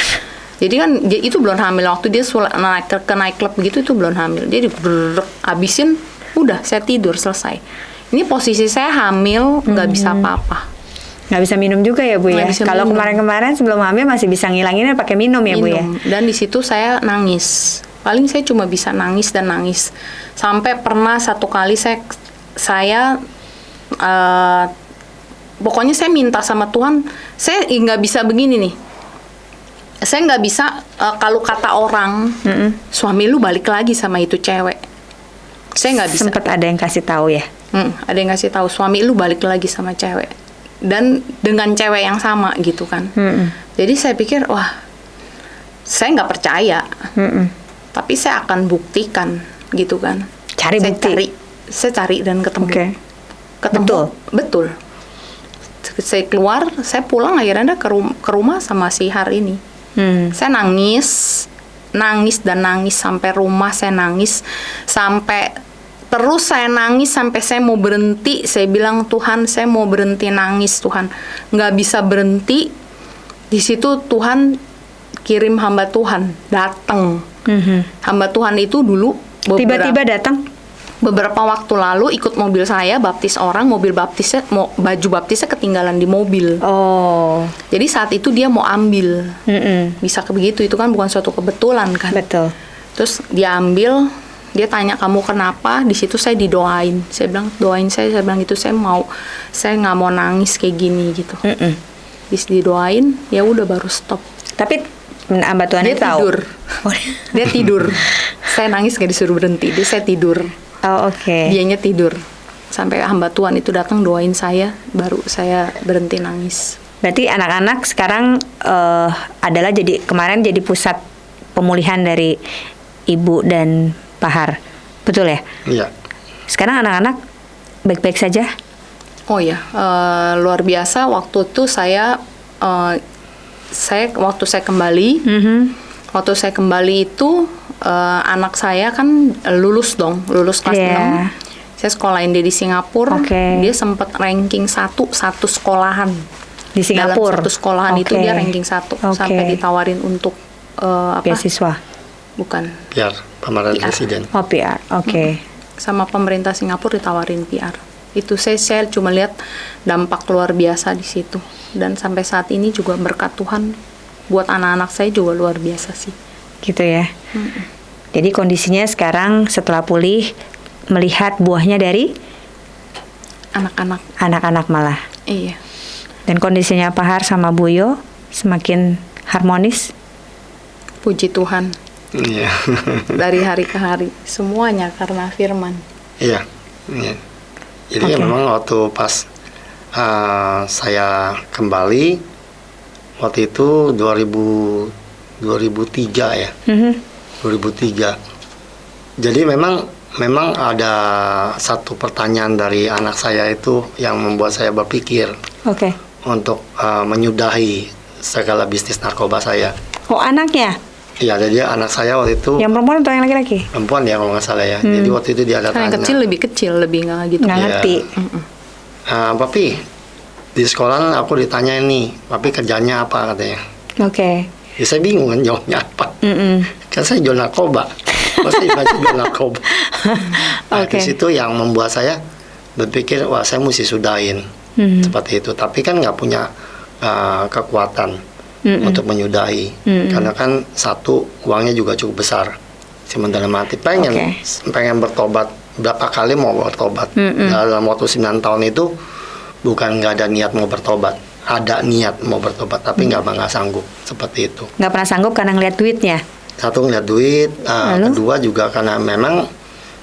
Jadi kan itu belum hamil waktu dia naik ke nightclub begitu, itu belum hamil. Jadi habisin, udah saya tidur selesai. Ini posisi saya hamil, nggak bisa apa-apa. Nggak bisa minum juga ya Bu ya? Kalau kemarin-kemarin sebelum hamil masih bisa ngilanginnya pakai minum ya Bu ya? Dan di situ saya nangis. Paling saya cuma bisa nangis dan nangis. Sampai pernah satu kali saya pokoknya saya minta sama Tuhan, saya nggak bisa begini nih. Saya nggak bisa kalau kata orang, suami lu balik lagi sama itu cewek. Saya nggak bisa. Sempet ada yang kasih tahu ya? Ada yang kasih tahu suami lu balik lagi sama cewek dan dengan cewek yang sama gitu kan. Jadi saya pikir wah, saya nggak percaya. Tapi saya akan buktikan gitu kan. Saya cari dan ketemu. Ketemu. Betul. Saya keluar, saya pulang akhirnya ke rumah sama si Har ini. Saya nangis sampai rumah, saya nangis sampai terus saya nangis sampai saya mau berhenti. Saya bilang Tuhan, saya mau berhenti nangis Tuhan, nggak bisa berhenti. Di situ Tuhan kirim hamba Tuhan datang. Hamba Tuhan itu dulu tiba-tiba datang. Beberapa waktu lalu ikut mobil saya baptis orang, mobil baptisnya baju baptisnya ketinggalan di mobil. Jadi saat itu dia mau ambil. Bisa begitu, itu kan bukan suatu kebetulan kan. Betul. Terus dia ambil, dia tanya kamu kenapa? Di situ saya didoain. Saya bilang doain saya bilang gitu, saya nggak mau nangis kayak gini gitu. Bis didoain, ya udah baru stop. Tapi hamba Tuhan dia tahu. Tidur. Dia tidur. Saya nangis gak disuruh berhenti, saya tidur. Dianya tidur sampai hamba Tuhan itu datang doain saya, baru saya berhenti nangis. Berarti anak-anak sekarang adalah kemarin jadi pusat pemulihan dari Ibu dan Pak Har, betul ya? Iya. Sekarang anak-anak baik-baik saja? Oh ya, luar biasa. Waktu itu waktu saya kembali, waktu saya kembali itu anak saya kan lulus kelas 6. Saya sekolahin dia di Singapura. Dia sempat ranking satu sekolahan. Di Singapura? Dalam satu sekolahan itu dia ranking 1 sampai ditawarin untuk beasiswa? Bukan. PR, pemerintah presiden. PR, sama pemerintah Singapura ditawarin PR. Itu saya cuma lihat dampak luar biasa di situ. Dan sampai saat ini juga berkat Tuhan buat anak-anak saya juga luar biasa sih. Gitu ya. Jadi kondisinya sekarang setelah pulih melihat buahnya dari anak-anak malah. Iya. Dan kondisinya Pak Har sama Bu Yo semakin harmonis. Puji Tuhan. Iya. Dari hari ke hari semuanya karena firman. Iya. Jadi memang waktu pas saya kembali waktu itu 2003 ya. 2003. Jadi memang memang ada satu pertanyaan dari anak saya itu yang membuat saya berpikir Oke. untuk menyudahi segala bisnis narkoba saya. Oh, anaknya? Iya, jadi anak saya waktu itu Yang perempuan atau yang laki-laki? perempuan ya kalau nggak salah ya. Jadi waktu itu dia ada Kan yang tanya, kecil, lebih nggak gitu. Nggak Iya. ngerti. Papi, di sekolah aku ditanya nih, Papi kerjanya apa katanya. Oke. Ya saya bingung kan jawabnya apa. Mm-mm. Kan saya jual narkoba. Masa dibaca jual narkoba. Nah, Oke. di situ yang membuat saya berpikir, wah saya mesti sudahin. Seperti itu. Tapi kan nggak punya kekuatan untuk menyudahi. Karena kan satu, uangnya juga cukup besar. Cuman dalam hati pengen bertobat. Berapa kali mau bertobat. Dalam waktu 9 tahun itu, bukan nggak ada niat mau bertobat. Ada niat mau bertobat, tapi nggak sanggup. Seperti itu. Nggak pernah sanggup karena ngeliat duitnya? Satu ngeliat duit, Lalu? kedua juga karena memang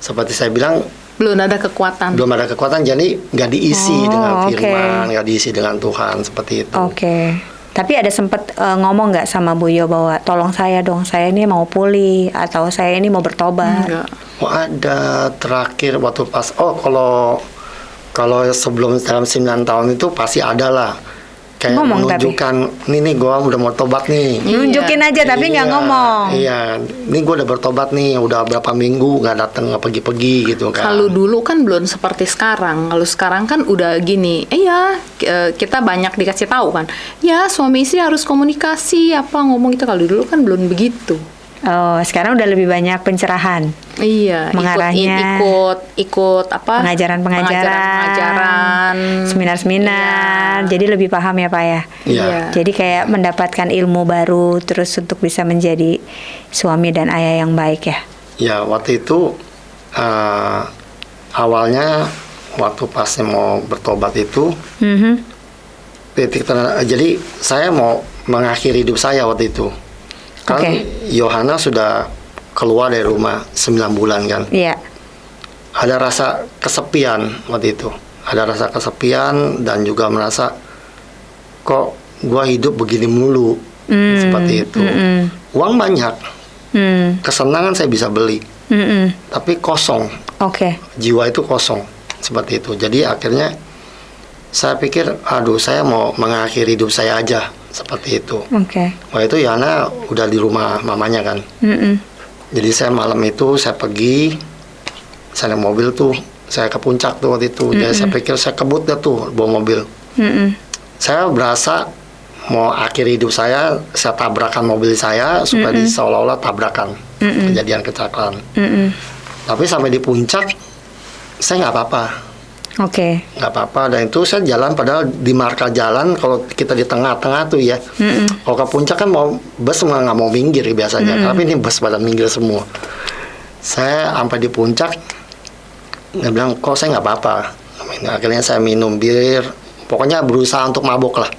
seperti saya bilang Belum ada kekuatan. belum ada kekuatan, jadi nggak diisi Oh, dengan oke. firman, nggak diisi dengan Tuhan seperti itu. Oke. Tapi ada sempet ngomong nggak sama Bu Yo bahwa tolong saya dong, saya ini mau pulih atau saya ini mau bertobat? Enggak. Oh, ada terakhir waktu pas kalau sebelum dalam 9 tahun itu pasti ada lah. Kayak Ngomong menunjukkan, nih gue udah mau tobat nih. Nunjukin aja tapi nggak Iya, ngomong. Iya, ini gue udah bertobat nih, udah berapa minggu nggak datang, nggak pergi-pergi gitu kan. Kalau dulu kan belum seperti sekarang. Kalau sekarang kan udah gini, kita banyak dikasih tahu kan. Ya, suami istri harus komunikasi apa ngomong itu. Kalau dulu kan belum begitu. Oh, sekarang udah lebih banyak pencerahan. Iya, Mengarahnya. ikut apa? Pengajaran-pengajaran, seminar-seminar. Iya. Jadi lebih paham ya Pak ya. Iya. Jadi kayak mendapatkan ilmu baru terus untuk bisa menjadi suami dan ayah yang baik ya. Ya, waktu itu awalnya waktu pas mau bertobat itu Mhm. jadi saya mau mengakhiri hidup saya waktu itu. Kan Oke. Yohana sudah keluar dari rumah 9 bulan kan. Iya. Ada rasa kesepian waktu itu. Ada rasa kesepian dan juga merasa kok gua hidup begini mulu. Seperti itu. Uang banyak, kesenangan saya bisa beli, tapi kosong. Oke. Jiwa itu kosong. Seperti itu. Jadi akhirnya saya pikir, aduh saya mau mengakhiri hidup saya aja. Seperti itu. Oke. Waktu itu Yana udah di rumah mamanya kan. Jadi saya malam itu saya pergi, saya naik mobil tuh, saya ke puncak tuh waktu itu. Jadi saya pikir saya kebut dah tuh bawa mobil. Saya berasa mau akhiri hidup saya tabrakan mobil saya supaya seolah-olah tabrakan, kejadian kecelakaan. Tapi sampai di puncak saya nggak apa-apa. Oke. Nggak apa-apa, dan itu saya jalan padahal di marka jalan kalau kita di tengah-tengah tuh ya. Kalau ke puncak kan mau bus nggak mau minggir biasanya, tapi ini bus pada minggir semua. Saya sampai di puncak, dia bilang kok saya nggak apa-apa. Akhirnya saya minum bir, pokoknya berusaha untuk mabok lah.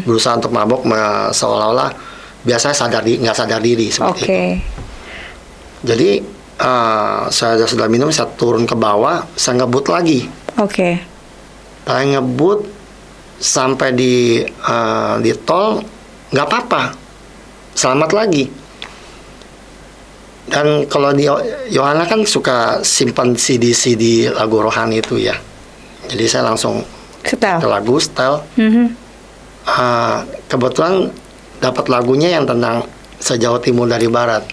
Berusaha untuk mabok seolah-olah biasanya nggak sadar diri seperti itu. Oke. Jadi saya sudah minum, saya turun ke bawah, saya ngebut lagi. Oke. Saya ngebut sampai di tol, nggak apa-apa, selamat lagi. Dan kalau di Yohana kan suka simpan CD lagu rohani itu ya. Jadi saya langsung Setel. ke lagu setel. Kebetulan dapat lagunya yang tentang sejauh timur dari barat.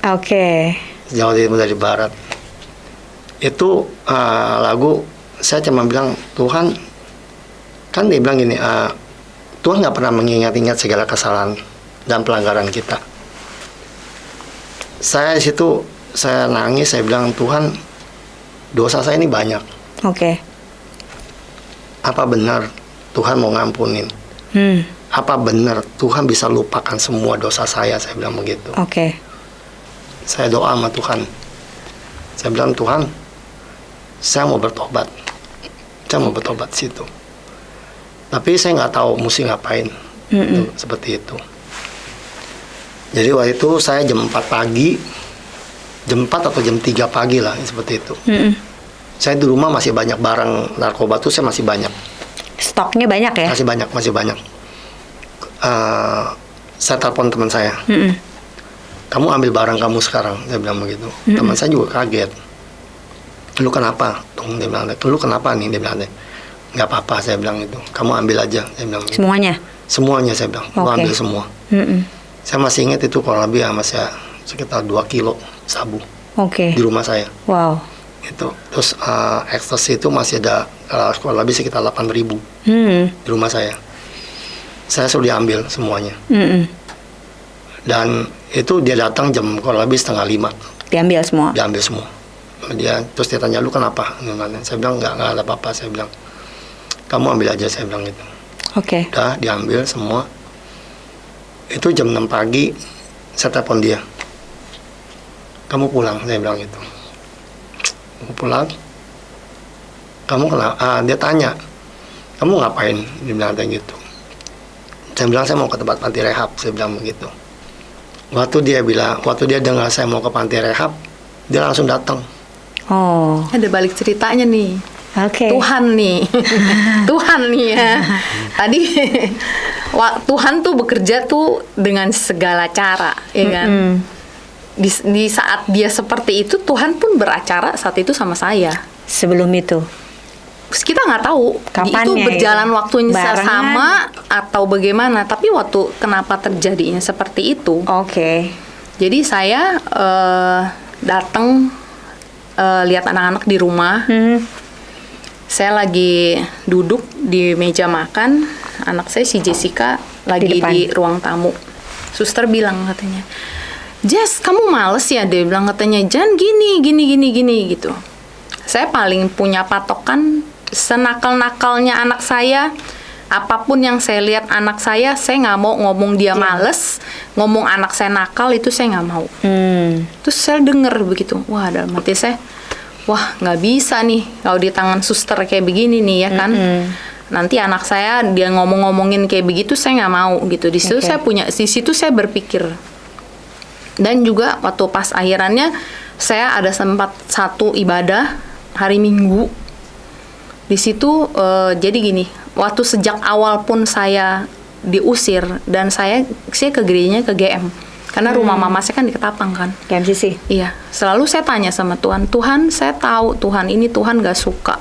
Oke. Sejauh timur dari barat. Itu lagu, saya cuma bilang, Tuhan, kan dia bilang gini, Tuhan nggak pernah mengingat-ingat segala kesalahan dan pelanggaran kita. Saya di situ, saya nangis, saya bilang, Tuhan, dosa saya ini banyak. Oke. Apa benar Tuhan mau ngampunin? Apa benar Tuhan bisa lupakan semua dosa saya bilang begitu. Oke. Saya doa sama Tuhan. Saya bilang, Tuhan, saya mau bertobat. Saya mau bertobat situ. Tapi saya nggak tahu mesti ngapain. Tuh, seperti itu. Jadi waktu itu saya jam 4 pagi, jam 4 atau jam 3 pagi lah, seperti itu. Saya di rumah masih banyak barang narkoba tuh, saya masih banyak. Stoknya banyak ya? Masih banyak. Saya telepon teman saya. Kamu ambil barang kamu sekarang, saya bilang begitu. Teman saya juga kaget. Lu kenapa? Dia bilang, lu kenapa nih? Dia bilang, nggak apa-apa, saya bilang itu. Kamu ambil aja, saya bilang. Semuanya? Semuanya, saya bilang. Lu ambil semua. Saya masih ingat itu kurang lebih masih sekitar 2 kilo sabu di rumah saya. Wow. Itu. Terus ekstasi itu masih ada kurang lebih sekitar 8.000 di rumah saya. Saya suruh diambil semuanya. Dan itu dia datang jam kurang lebih 4:30. Diambil semua? Diambil semua. Terus dia tanya, lu kenapa? Saya bilang, nggak ada apa-apa. Saya bilang, kamu ambil aja, saya bilang gitu. Oke. Udah diambil semua. Itu jam 6 pagi, saya telepon dia. Kamu pulang, saya bilang gitu. Kamu pulang? Kamu kenapa? Dia tanya, kamu ngapain? Dia bilang kayak gitu. Saya bilang, saya mau ke tempat panti rehab, saya bilang begitu. Waktu dia dengar saya mau ke panti rehab, dia langsung datang. Oh. Ada balik ceritanya nih. Oke. Tuhan nih. Tuhan nih ya. Tadi Tuhan tuh bekerja tuh dengan segala cara, ya kan? Di saat dia seperti itu, Tuhan pun beracara saat itu sama saya. Sebelum itu? Kita nggak tahu kapannya itu berjalan waktunya barengan sama atau bagaimana. Tapi waktu kenapa terjadinya seperti itu? Oke. Jadi saya datang lihat anak-anak di rumah. Saya lagi duduk di meja makan. Anak saya si Jessica lagi di ruang tamu. Suster bilang katanya, Jess, kamu males ya? Dia bilang katanya, Jan gini gitu. Saya paling punya patokan, senakal-nakalnya anak saya, apapun yang saya lihat anak saya nggak mau ngomong dia males, ngomong anak saya nakal, itu saya nggak mau. Terus saya denger begitu, wah dalam hati saya, wah nggak bisa nih kalau di tangan suster kayak begini nih ya kan. Nanti anak saya dia ngomong-ngomongin kayak begitu, saya nggak mau gitu. Di situ saya berpikir. Dan juga waktu pas akhirannya saya ada sempat satu ibadah hari Minggu. Di situ jadi gini, waktu sejak awal pun saya diusir dan saya ke gerejanya ke GM. Karena rumah mama saya kan di Ketapang kan. GMCC? Iya, selalu saya tanya sama Tuhan, Tuhan saya tahu Tuhan ini Tuhan gak suka.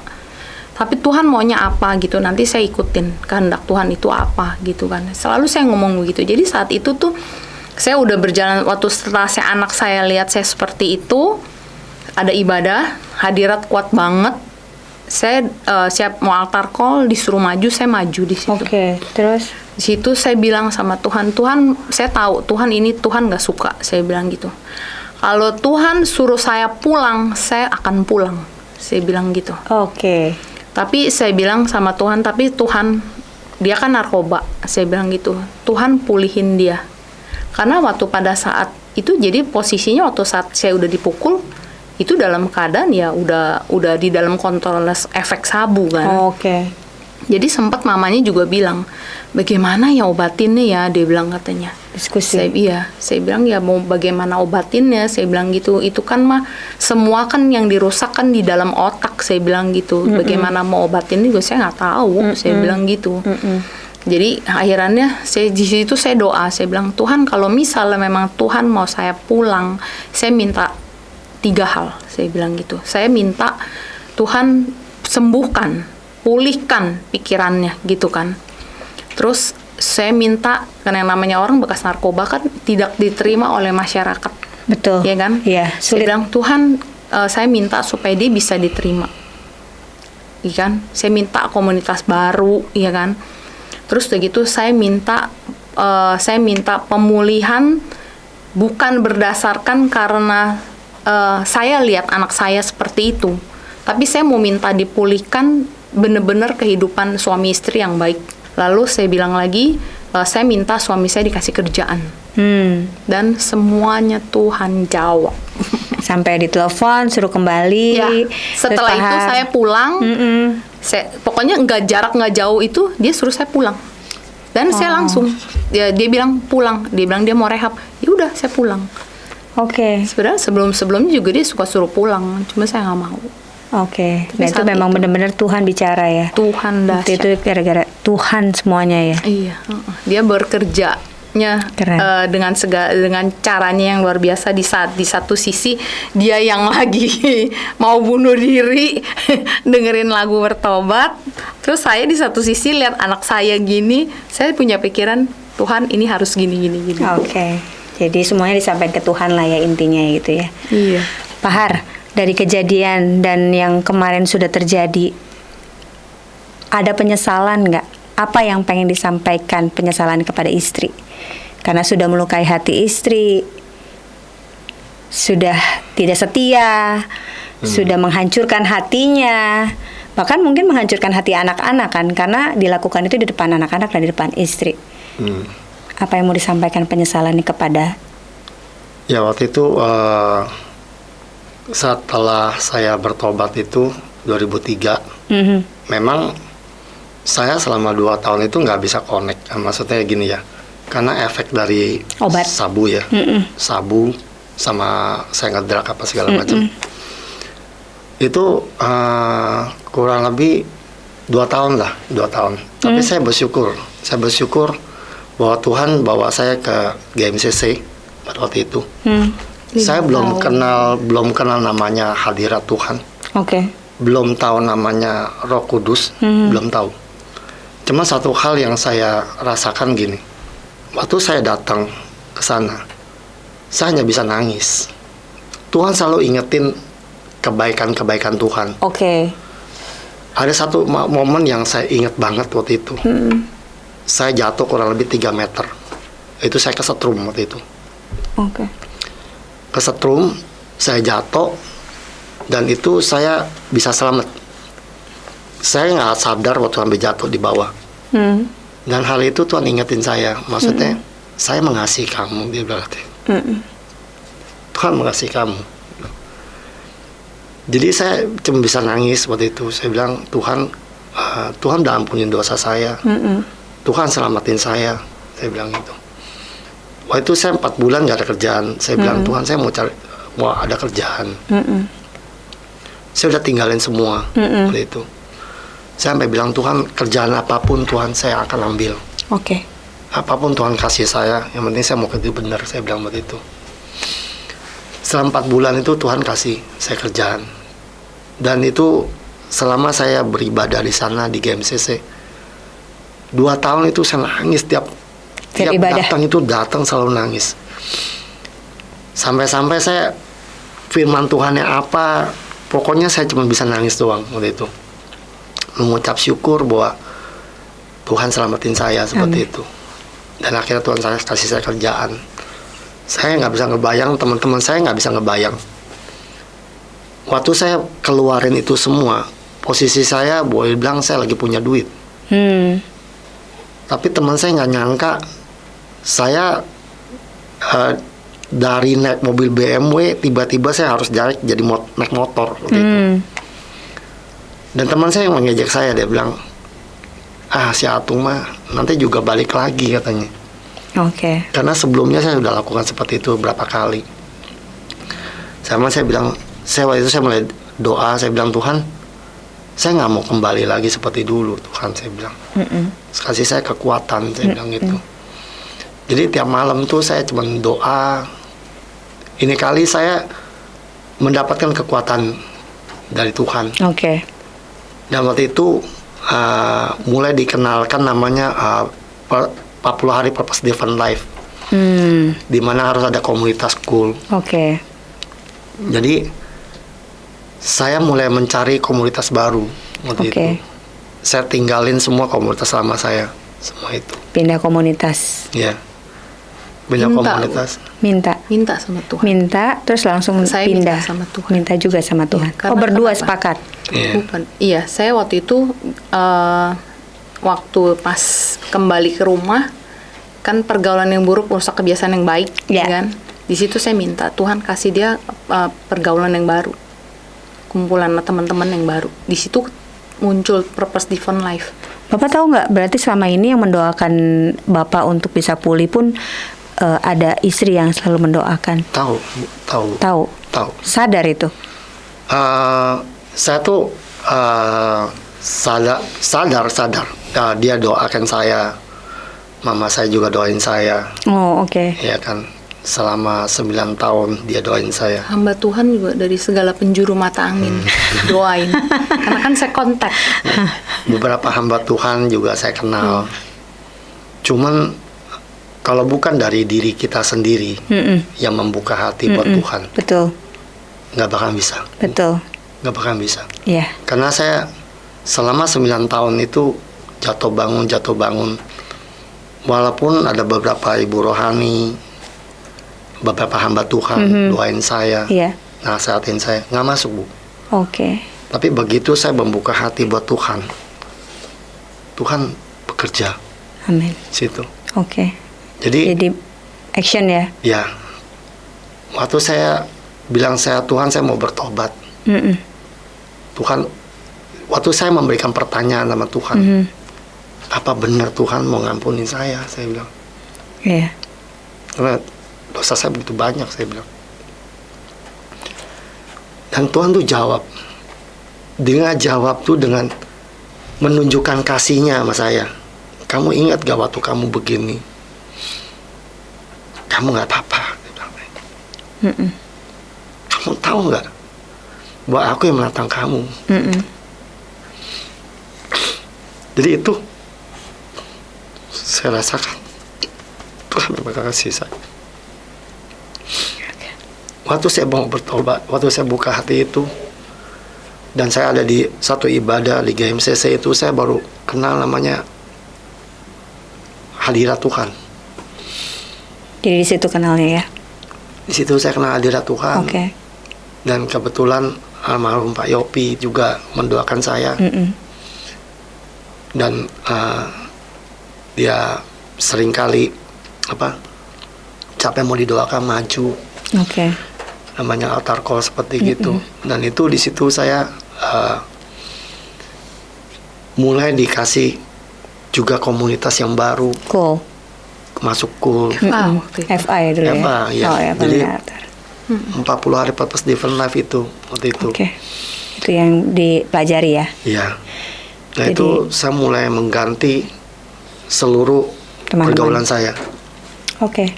Tapi Tuhan maunya apa gitu, nanti saya ikutin kehendak Tuhan itu apa gitu kan. Selalu saya ngomong begitu. Jadi saat itu tuh saya udah berjalan, waktu setelah anak saya lihat saya seperti itu, ada ibadah, hadirat kuat banget. Saya siap mau altar call, disuruh maju, saya maju di situ. Oke, terus? Di situ saya bilang sama Tuhan, Tuhan saya tahu Tuhan ini Tuhan gak suka, saya bilang gitu. Kalau Tuhan suruh saya pulang, saya akan pulang, saya bilang gitu. Oke. Tapi saya bilang sama Tuhan, tapi Tuhan, dia kan narkoba, saya bilang gitu. Tuhan pulihin dia. Karena waktu pada saat itu, jadi posisinya waktu saat saya udah dipukul, itu dalam keadaan ya udah di dalam kontrol efek sabu kan. Oke. Jadi sempat mamanya juga bilang, bagaimana ya obatinnya ya, dia bilang katanya. Diskusi. Saya bilang ya mau bagaimana obatinnya, saya bilang gitu. Itu kan mah semua kan yang dirusak kan di dalam otak, saya bilang gitu. Bagaimana mau obatinnya juga saya nggak tahu, saya bilang gitu. Jadi akhirnya di situ saya doa, saya bilang Tuhan kalau misalnya memang Tuhan mau saya pulang, saya minta 3 hal, saya bilang gitu. Saya minta Tuhan sembuhkan, pulihkan pikirannya gitu kan. Terus saya minta, karena yang namanya orang bekas narkoba kan tidak diterima oleh masyarakat. Betul. Ya kan? Iya, Saya bilang Tuhan, saya minta supaya dia bisa diterima. Iya kan? Saya minta komunitas baru, ya kan? Terus begitu saya minta pemulihan bukan berdasarkan karena saya lihat anak saya seperti itu, tapi saya mau minta dipulihkan benar-benar kehidupan suami istri yang baik. Lalu saya bilang lagi, saya minta suami saya dikasih kerjaan. Dan semuanya Tuhan jawab. Sampai ditelepon, suruh kembali. Ya, setelah itu saya pulang. Pokoknya nggak jauh itu dia suruh saya pulang. Dan saya langsung, dia bilang pulang. Dia bilang dia mau rehab. Ya udah, saya pulang. Oke. Sebenarnya sebelumnya juga dia suka suruh pulang, cuma saya nggak mau. Oke. Dan itu memang benar-benar Tuhan bicara ya. Tuhan dahsyat. Itu gara-gara Tuhan semuanya ya. Iya. Dia bekerja Keren. Dengan caranya yang luar biasa. Di satu sisi dia yang lagi mau bunuh diri dengerin lagu bertobat, terus saya di satu sisi lihat anak saya gini, saya punya pikiran Tuhan ini harus gini. Oke. Jadi semuanya disampaikan ke Tuhan lah ya intinya gitu ya. Iya. Pak Har, dari kejadian dan yang kemarin sudah terjadi, ada penyesalan nggak? Apa yang pengen disampaikan penyesalan kepada istri? Karena sudah melukai hati istri, sudah tidak setia, sudah menghancurkan hatinya, bahkan mungkin menghancurkan hati anak-anak kan, karena dilakukan itu di depan anak-anak dan di depan istri. Apa yang mau disampaikan penyesalan ini kepada? Ya waktu itu setelah saya bertobat itu 2003, memang saya selama 2 tahun itu nggak bisa connect. Maksudnya gini ya, karena efek dari Obat. sabu ya, sabu sama saya ngedrak apa segala macam. Itu kurang lebih 2 tahun lah, 2 tahun. Tapi saya bersyukur bahwa Tuhan bawa saya ke GMCC pada waktu itu. Saya belum kenal namanya hadirat Tuhan. Oke. Belum tahu namanya Roh Kudus, belum tahu. Cuma satu hal yang saya rasakan gini, waktu saya datang ke sana, saya hanya bisa nangis. Tuhan selalu ingetin kebaikan-kebaikan Tuhan. Oke. Ada satu momen yang saya ingat banget waktu itu. Saya jatuh kurang lebih 3 meter. Itu saya kesetrum waktu itu. Oke. Kesetrum, saya jatuh, dan itu saya bisa selamat. Saya nggak sadar waktu sampai jatuh di bawah. Dan hal itu Tuhan ingetin saya. Maksudnya, saya mengasihi kamu, dia bilang. Tuhan mengasihi kamu. Jadi saya cuma bisa nangis waktu itu. Saya bilang, Tuhan udah ampunin dosa saya. Tuhan selamatin saya. Saya bilang gitu. Waktu itu saya 4 bulan nggak ada kerjaan. Saya bilang, Tuhan saya mau ada kerjaan. Saya udah tinggalin semua waktu itu. Saya sampai bilang, Tuhan kerjaan apapun Tuhan saya akan ambil. Oke. Apapun Tuhan kasih saya, yang penting saya mau kerja benar. Saya bilang waktu itu. Selama 4 bulan itu Tuhan kasih saya kerjaan. Dan itu selama saya beribadah di sana di GMCC, 2 tahun itu saya nangis tiap datang selalu nangis. Sampai-sampai saya firman Tuhannya apa, pokoknya saya cuma bisa nangis doang waktu itu. Mengucap syukur bahwa Tuhan selamatin saya seperti itu. Dan akhirnya Tuhan saya kasih saya kerjaan. Saya nggak bisa ngebayang, teman-teman saya nggak bisa ngebayang. Waktu saya keluarin itu semua, posisi saya boleh bilang saya lagi punya duit. Tapi teman saya nggak nyangka saya dari naik mobil BMW tiba-tiba saya harus jadi naik motor waktu itu. Dan teman saya yang mengejek saya, dia bilang, si Atung mah nanti juga balik lagi katanya. Oke. Karena sebelumnya saya sudah lakukan seperti itu berapa kali. Saya bilang, waktu itu saya mulai doa, saya bilang, Tuhan, saya nggak mau kembali lagi seperti dulu, Tuhan, saya bilang. Kasih saya kekuatan, saya bilang gitu. Jadi tiap malam tuh saya cuma doa. Ini kali saya mendapatkan kekuatan dari Tuhan. Oke. Dan waktu itu mulai dikenalkan namanya 40 hari Purpose Driven Life, di mana harus ada komunitas school. Oke. Jadi saya mulai mencari komunitas baru waktu itu. Saya tinggalin semua komunitas lama saya, semua itu. Pindah komunitas. Ya, pindah komunitas. Minta sama Tuhan. Minta, terus langsung saya pindah. minta sama Tuhan. Minta juga sama Tuhan. Ya, berdua kenapa? sepakat. Bukan. Iya, saya waktu itu waktu pas kembali ke rumah, kan pergaulan yang buruk merusak kebiasaan yang baik, kan? Di situ saya minta Tuhan kasih dia pergaulan yang baru, kumpulan teman-teman yang baru. Di situ muncul Purpose Driven Life. Bapak tahu nggak? Berarti selama ini yang mendoakan Bapak untuk bisa pulih pun ada istri yang selalu mendoakan. Tahu. Sadar itu. Saya tuh sadar. Dia doakan saya mama saya juga doain saya, Oh, oke. ya kan. Selama 9 tahun dia doain saya. Hamba Tuhan juga dari segala penjuru mata angin doain. Karena kan saya kontak. Beberapa hamba Tuhan juga saya kenal. Cuman kalau bukan dari diri kita sendiri yang membuka hati buat Tuhan, Betul, nggak bakal bisa. betul. Nggak bakal bisa. Iya. Karena saya selama 9 tahun itu jatuh bangun. Walaupun ada beberapa ibu rohani, beberapa hamba Tuhan doain saya, Iya. nasihatin saya, nggak masuk, Bu. Oke. Tapi begitu saya membuka hati buat Tuhan, Tuhan bekerja Amin. situ. Oke. Jadi Jadi action ya. ya, waktu saya bilang Tuhan saya mau bertobat, Mm-mm. Tuhan, waktu saya memberikan pertanyaan sama Tuhan, apa benar Tuhan mau ngampunin saya bilang. Iya. Karena dosa saya begitu banyak, saya bilang. Dan Tuhan tuh jawab. Dengan jawab tuh dengan menunjukkan kasihnya sama saya. Kamu ingat gak waktu kamu begini? Kamu gak apa-apa. Dia bilang. Kamu tahu gak bahwa aku yang menantang kamu? Jadi itu saya rasakan Tuhan memang kasih saya. Waktu saya mau bertobat, waktu saya buka hati itu, dan saya ada di satu ibadah di GMCC itu, saya baru kenal namanya hadirat Tuhan. Jadi di situ kenalnya ya. Di situ saya kenal hadirat Tuhan. Oke. Dan kebetulan almarhum Pak Yopi juga mendoakan saya. Dan dia seringkali capek mau didoakan maju. Oke. Namanya altar call seperti gitu. Dan itu di situ saya mulai dikasih juga komunitas yang baru, Cool. masuk cool. Waktu itu. FA ya dulu FA, ya. ya. Oh ya, Jadi, Altar. 40 hari purpose different life itu waktu itu. Oke. Itu yang dipelajari ya. Iya. Nah Jadi- itu saya mulai mengganti seluruh Teman-teman. pergaulan saya, Oke.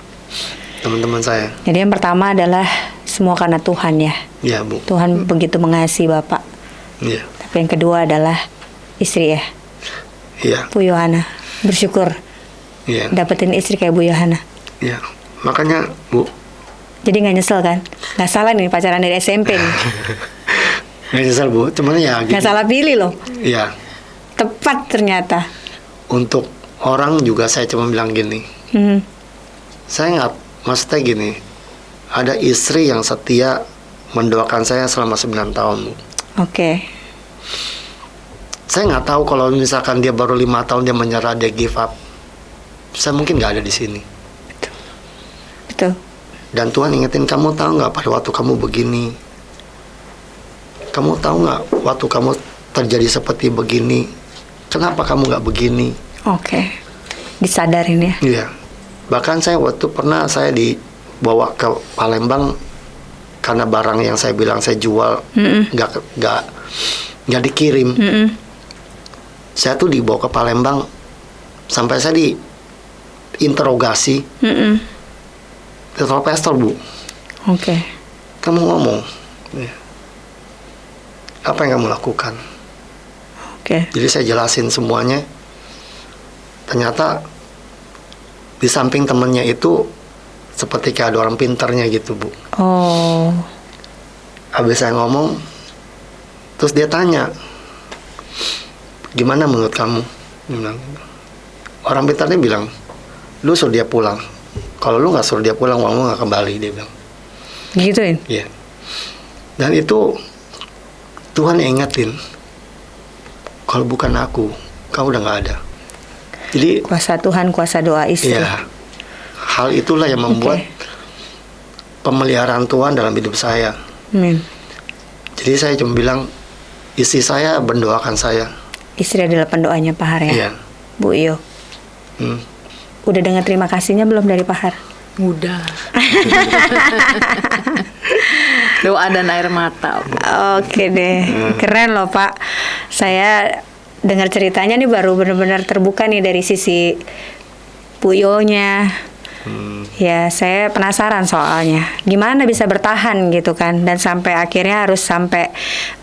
teman-teman saya. Jadi yang pertama adalah semua karena Tuhan ya. Iya, Bu. Tuhan begitu mengasihi Bapak. Iya. Tapi yang kedua adalah istri ya, Iya. Bu Yohana. Bersyukur Iya. dapetin istri kayak Bu Yohana. Iya. Makanya, Bu, Jadi nggak nyesel kan? Nggak salah nih pacaran dari SMP nih. nggak nyesel, Bu. Cuman ya Nggak gitu. salah pilih loh. Iya. Tepat ternyata. Untuk orang juga saya cuma bilang gini. Hmm. Saya nggak, maksudnya gini. Ada istri yang setia mendoakan saya selama 9 tahun, Bu. Oke. Saya nggak tahu kalau misalkan dia baru 5 tahun dia menyerah, dia give up. Saya mungkin nggak ada di sini. Betul. Dan Tuhan ingetin, kamu tahu nggak pada waktu kamu begini, kamu tahu nggak waktu kamu terjadi seperti begini, kenapa kamu nggak begini? Oke. Disadarin ya. Iya. Bahkan saya waktu pernah saya dibawa ke Palembang karena barang yang saya bilang saya jual nggak dikirim. Saya tuh dibawa ke Palembang sampai saya diinterogasi. Telepon pistol, Bu. Oke. Kamu ngomong, ya. Apa yang kamu lakukan? Oke. Jadi saya jelasin semuanya. Ternyata di samping temennya itu seperti kayak ada orang pintarnya gitu, Bu. Oh. Habis saya ngomong, terus dia tanya, gimana menurut kamu? Dia bilang, orang pintarnya bilang, lu suruh dia pulang. Kalau lu nggak suruh dia pulang, uang lu nggak kembali, dia bilang. Gituin. Iya. Dan itu Tuhan yang ingetin, kalau bukan aku, kau udah nggak ada. Jadi, Kuasa Tuhan, kuasa doa istri. ya, hal itulah yang membuat pemeliharaan Tuhan dalam hidup saya. Amin. Jadi saya cuma bilang, istri saya mendoakan saya. Istri adalah pendoanya Pak Har ya. Iya. Bu Iyo. Hmm. Udah dengar terima kasihnya belum dari Pak Har? Udah. Doa dan air mata. Oke deh, keren loh Pak. Saya dengar ceritanya nih baru benar-benar terbuka nih dari sisi Bu Yonya. Ya, saya penasaran soalnya gimana bisa bertahan gitu kan, dan sampai akhirnya harus sampai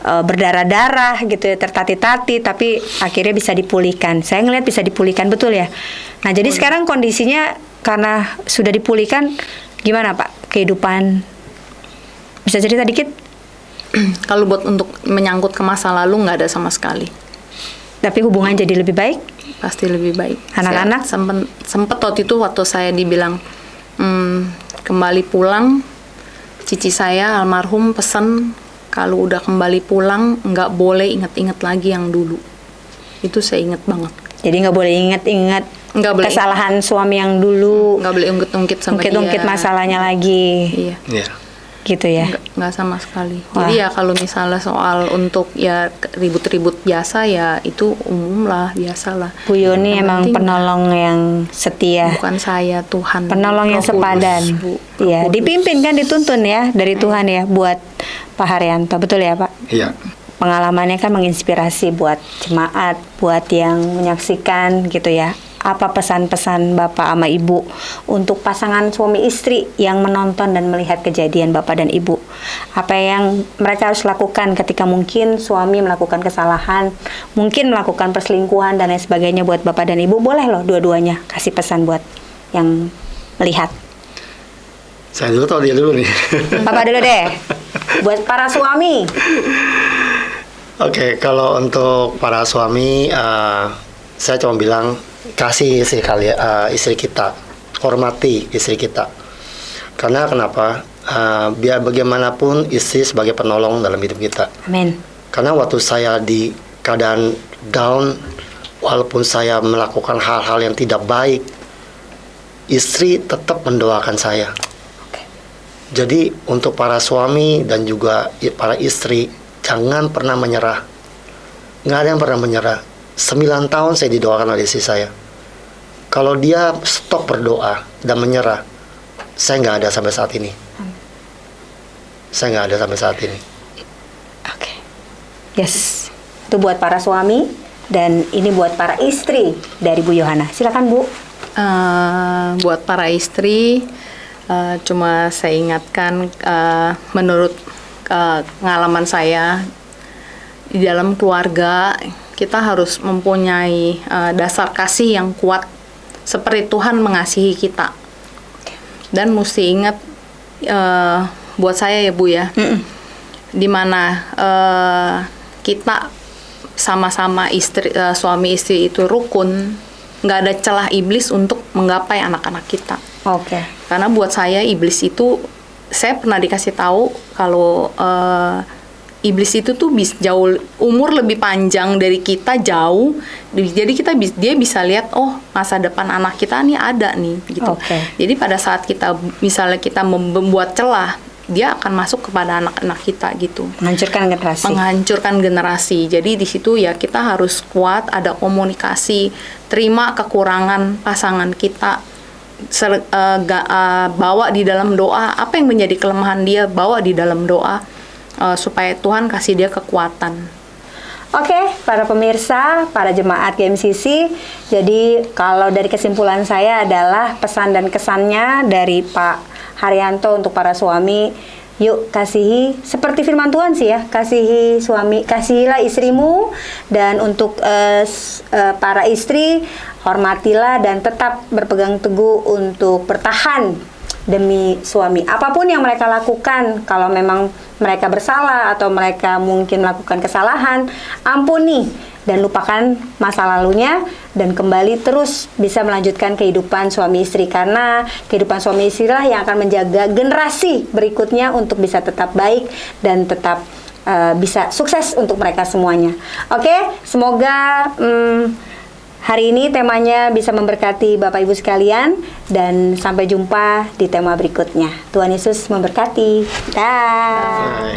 berdarah-darah gitu ya, tertati-tati, tapi akhirnya bisa dipulihkan. Saya ngelihat bisa dipulihkan, betul ya. Nah, jadi sekarang kondisinya karena sudah dipulihkan, gimana Pak kehidupan? Bisa cerita dikit? Kalau buat untuk menyangkut ke masa lalu nggak ada sama sekali. Tapi hubungan jadi lebih baik? Pasti lebih baik. Anak-anak? Sempet waktu itu waktu saya dibilang kembali pulang, cici saya almarhum pesan kalau udah kembali pulang nggak boleh inget-inget lagi yang dulu. Itu saya inget banget. Jadi nggak boleh inget-inget kesalahan suami yang dulu. Nggak boleh ungkit-ungkit sama Ungkit-ungkit dia. masalahnya lagi. Iya. Iya. Gitu ya. Nggak sama sekali. Wah. Jadi ya kalau misalnya soal untuk ya ribut-ribut biasa ya itu umum lah, biasa lah. Bu Yoni Yang emang penting penolong yang setia. bukan saya, Tuhan. Penolong yang Roh Kudus, sepadan. Bu. Iya, Roh Kudus. dipimpin kan, dituntun ya dari Tuhan ya buat Pak Haryanto. Betul ya, Pak? Iya. Pengalamannya kan menginspirasi buat jemaat, buat yang menyaksikan gitu ya. Apa pesan-pesan Bapak sama Ibu untuk pasangan suami istri yang menonton dan melihat kejadian Bapak dan Ibu? Apa yang mereka harus lakukan ketika mungkin suami melakukan kesalahan, mungkin melakukan perselingkuhan dan lain sebagainya buat Bapak dan Ibu? Boleh loh dua-duanya kasih pesan buat yang melihat. Saya dulu atau dia dulu nih? Bapak dulu deh. Buat para suami. Oke, kalau untuk para suami, saya cuma bilang kasih istri kita, hormati istri kita. Karena kenapa? Biar bagaimanapun istri sebagai penolong dalam hidup kita. Amin. Karena waktu saya di keadaan down, walaupun saya melakukan hal-hal yang tidak baik, istri tetap mendoakan saya. Jadi untuk para suami dan juga para istri, jangan pernah menyerah. Nggak ada yang pernah menyerah. 9 tahun saya didoakan oleh istri saya. Kalau dia stop berdoa dan menyerah, saya nggak ada sampai saat ini. Saya nggak ada sampai saat ini. Oke. Yes. Itu buat para suami dan ini buat para istri dari Bu Yohana. Silakan Bu. Buat para istri, cuma saya ingatkan menurut pengalaman saya di dalam keluarga kita harus mempunyai dasar kasih yang kuat seperti Tuhan mengasihi kita. Dan mesti ingat buat saya ya Bu ya, dimana kita sama-sama suami istri itu rukun, nggak ada celah iblis untuk menggapai anak-anak kita. Oke. Karena buat saya iblis itu, saya pernah dikasih tahu kalau iblis itu tuh jauh umur lebih panjang dari kita jauh. Jadi dia bisa lihat masa depan anak kita nih ada nih gitu. Oke. Jadi pada saat kita misalnya kita membuat celah, dia akan masuk kepada anak-anak kita gitu. Menghancurkan generasi. Jadi di situ ya kita harus kuat, ada komunikasi, terima kekurangan pasangan kita. Bawa di dalam doa apa yang menjadi kelemahan dia, bawa di dalam doa supaya Tuhan kasih dia kekuatan. Oke, para pemirsa, para jemaat GMCC, jadi kalau dari kesimpulan saya adalah pesan dan kesannya dari Pak Haryanto untuk para suami, yuk kasihi seperti firman Tuhan sih ya, kasihi suami, kasihilah istrimu, dan untuk para istri hormatilah dan tetap berpegang teguh untuk bertahan demi suami. Apapun yang mereka lakukan, kalau memang mereka bersalah atau mereka mungkin melakukan kesalahan, ampuni dan lupakan masa lalunya dan kembali terus bisa melanjutkan kehidupan suami istri, karena kehidupan suami istri lah yang akan menjaga generasi berikutnya untuk bisa tetap baik dan tetap bisa sukses untuk mereka semuanya. Oke, semoga hari ini temanya bisa memberkati Bapak Ibu sekalian, dan sampai jumpa di tema berikutnya. Tuhan Yesus memberkati. Dah.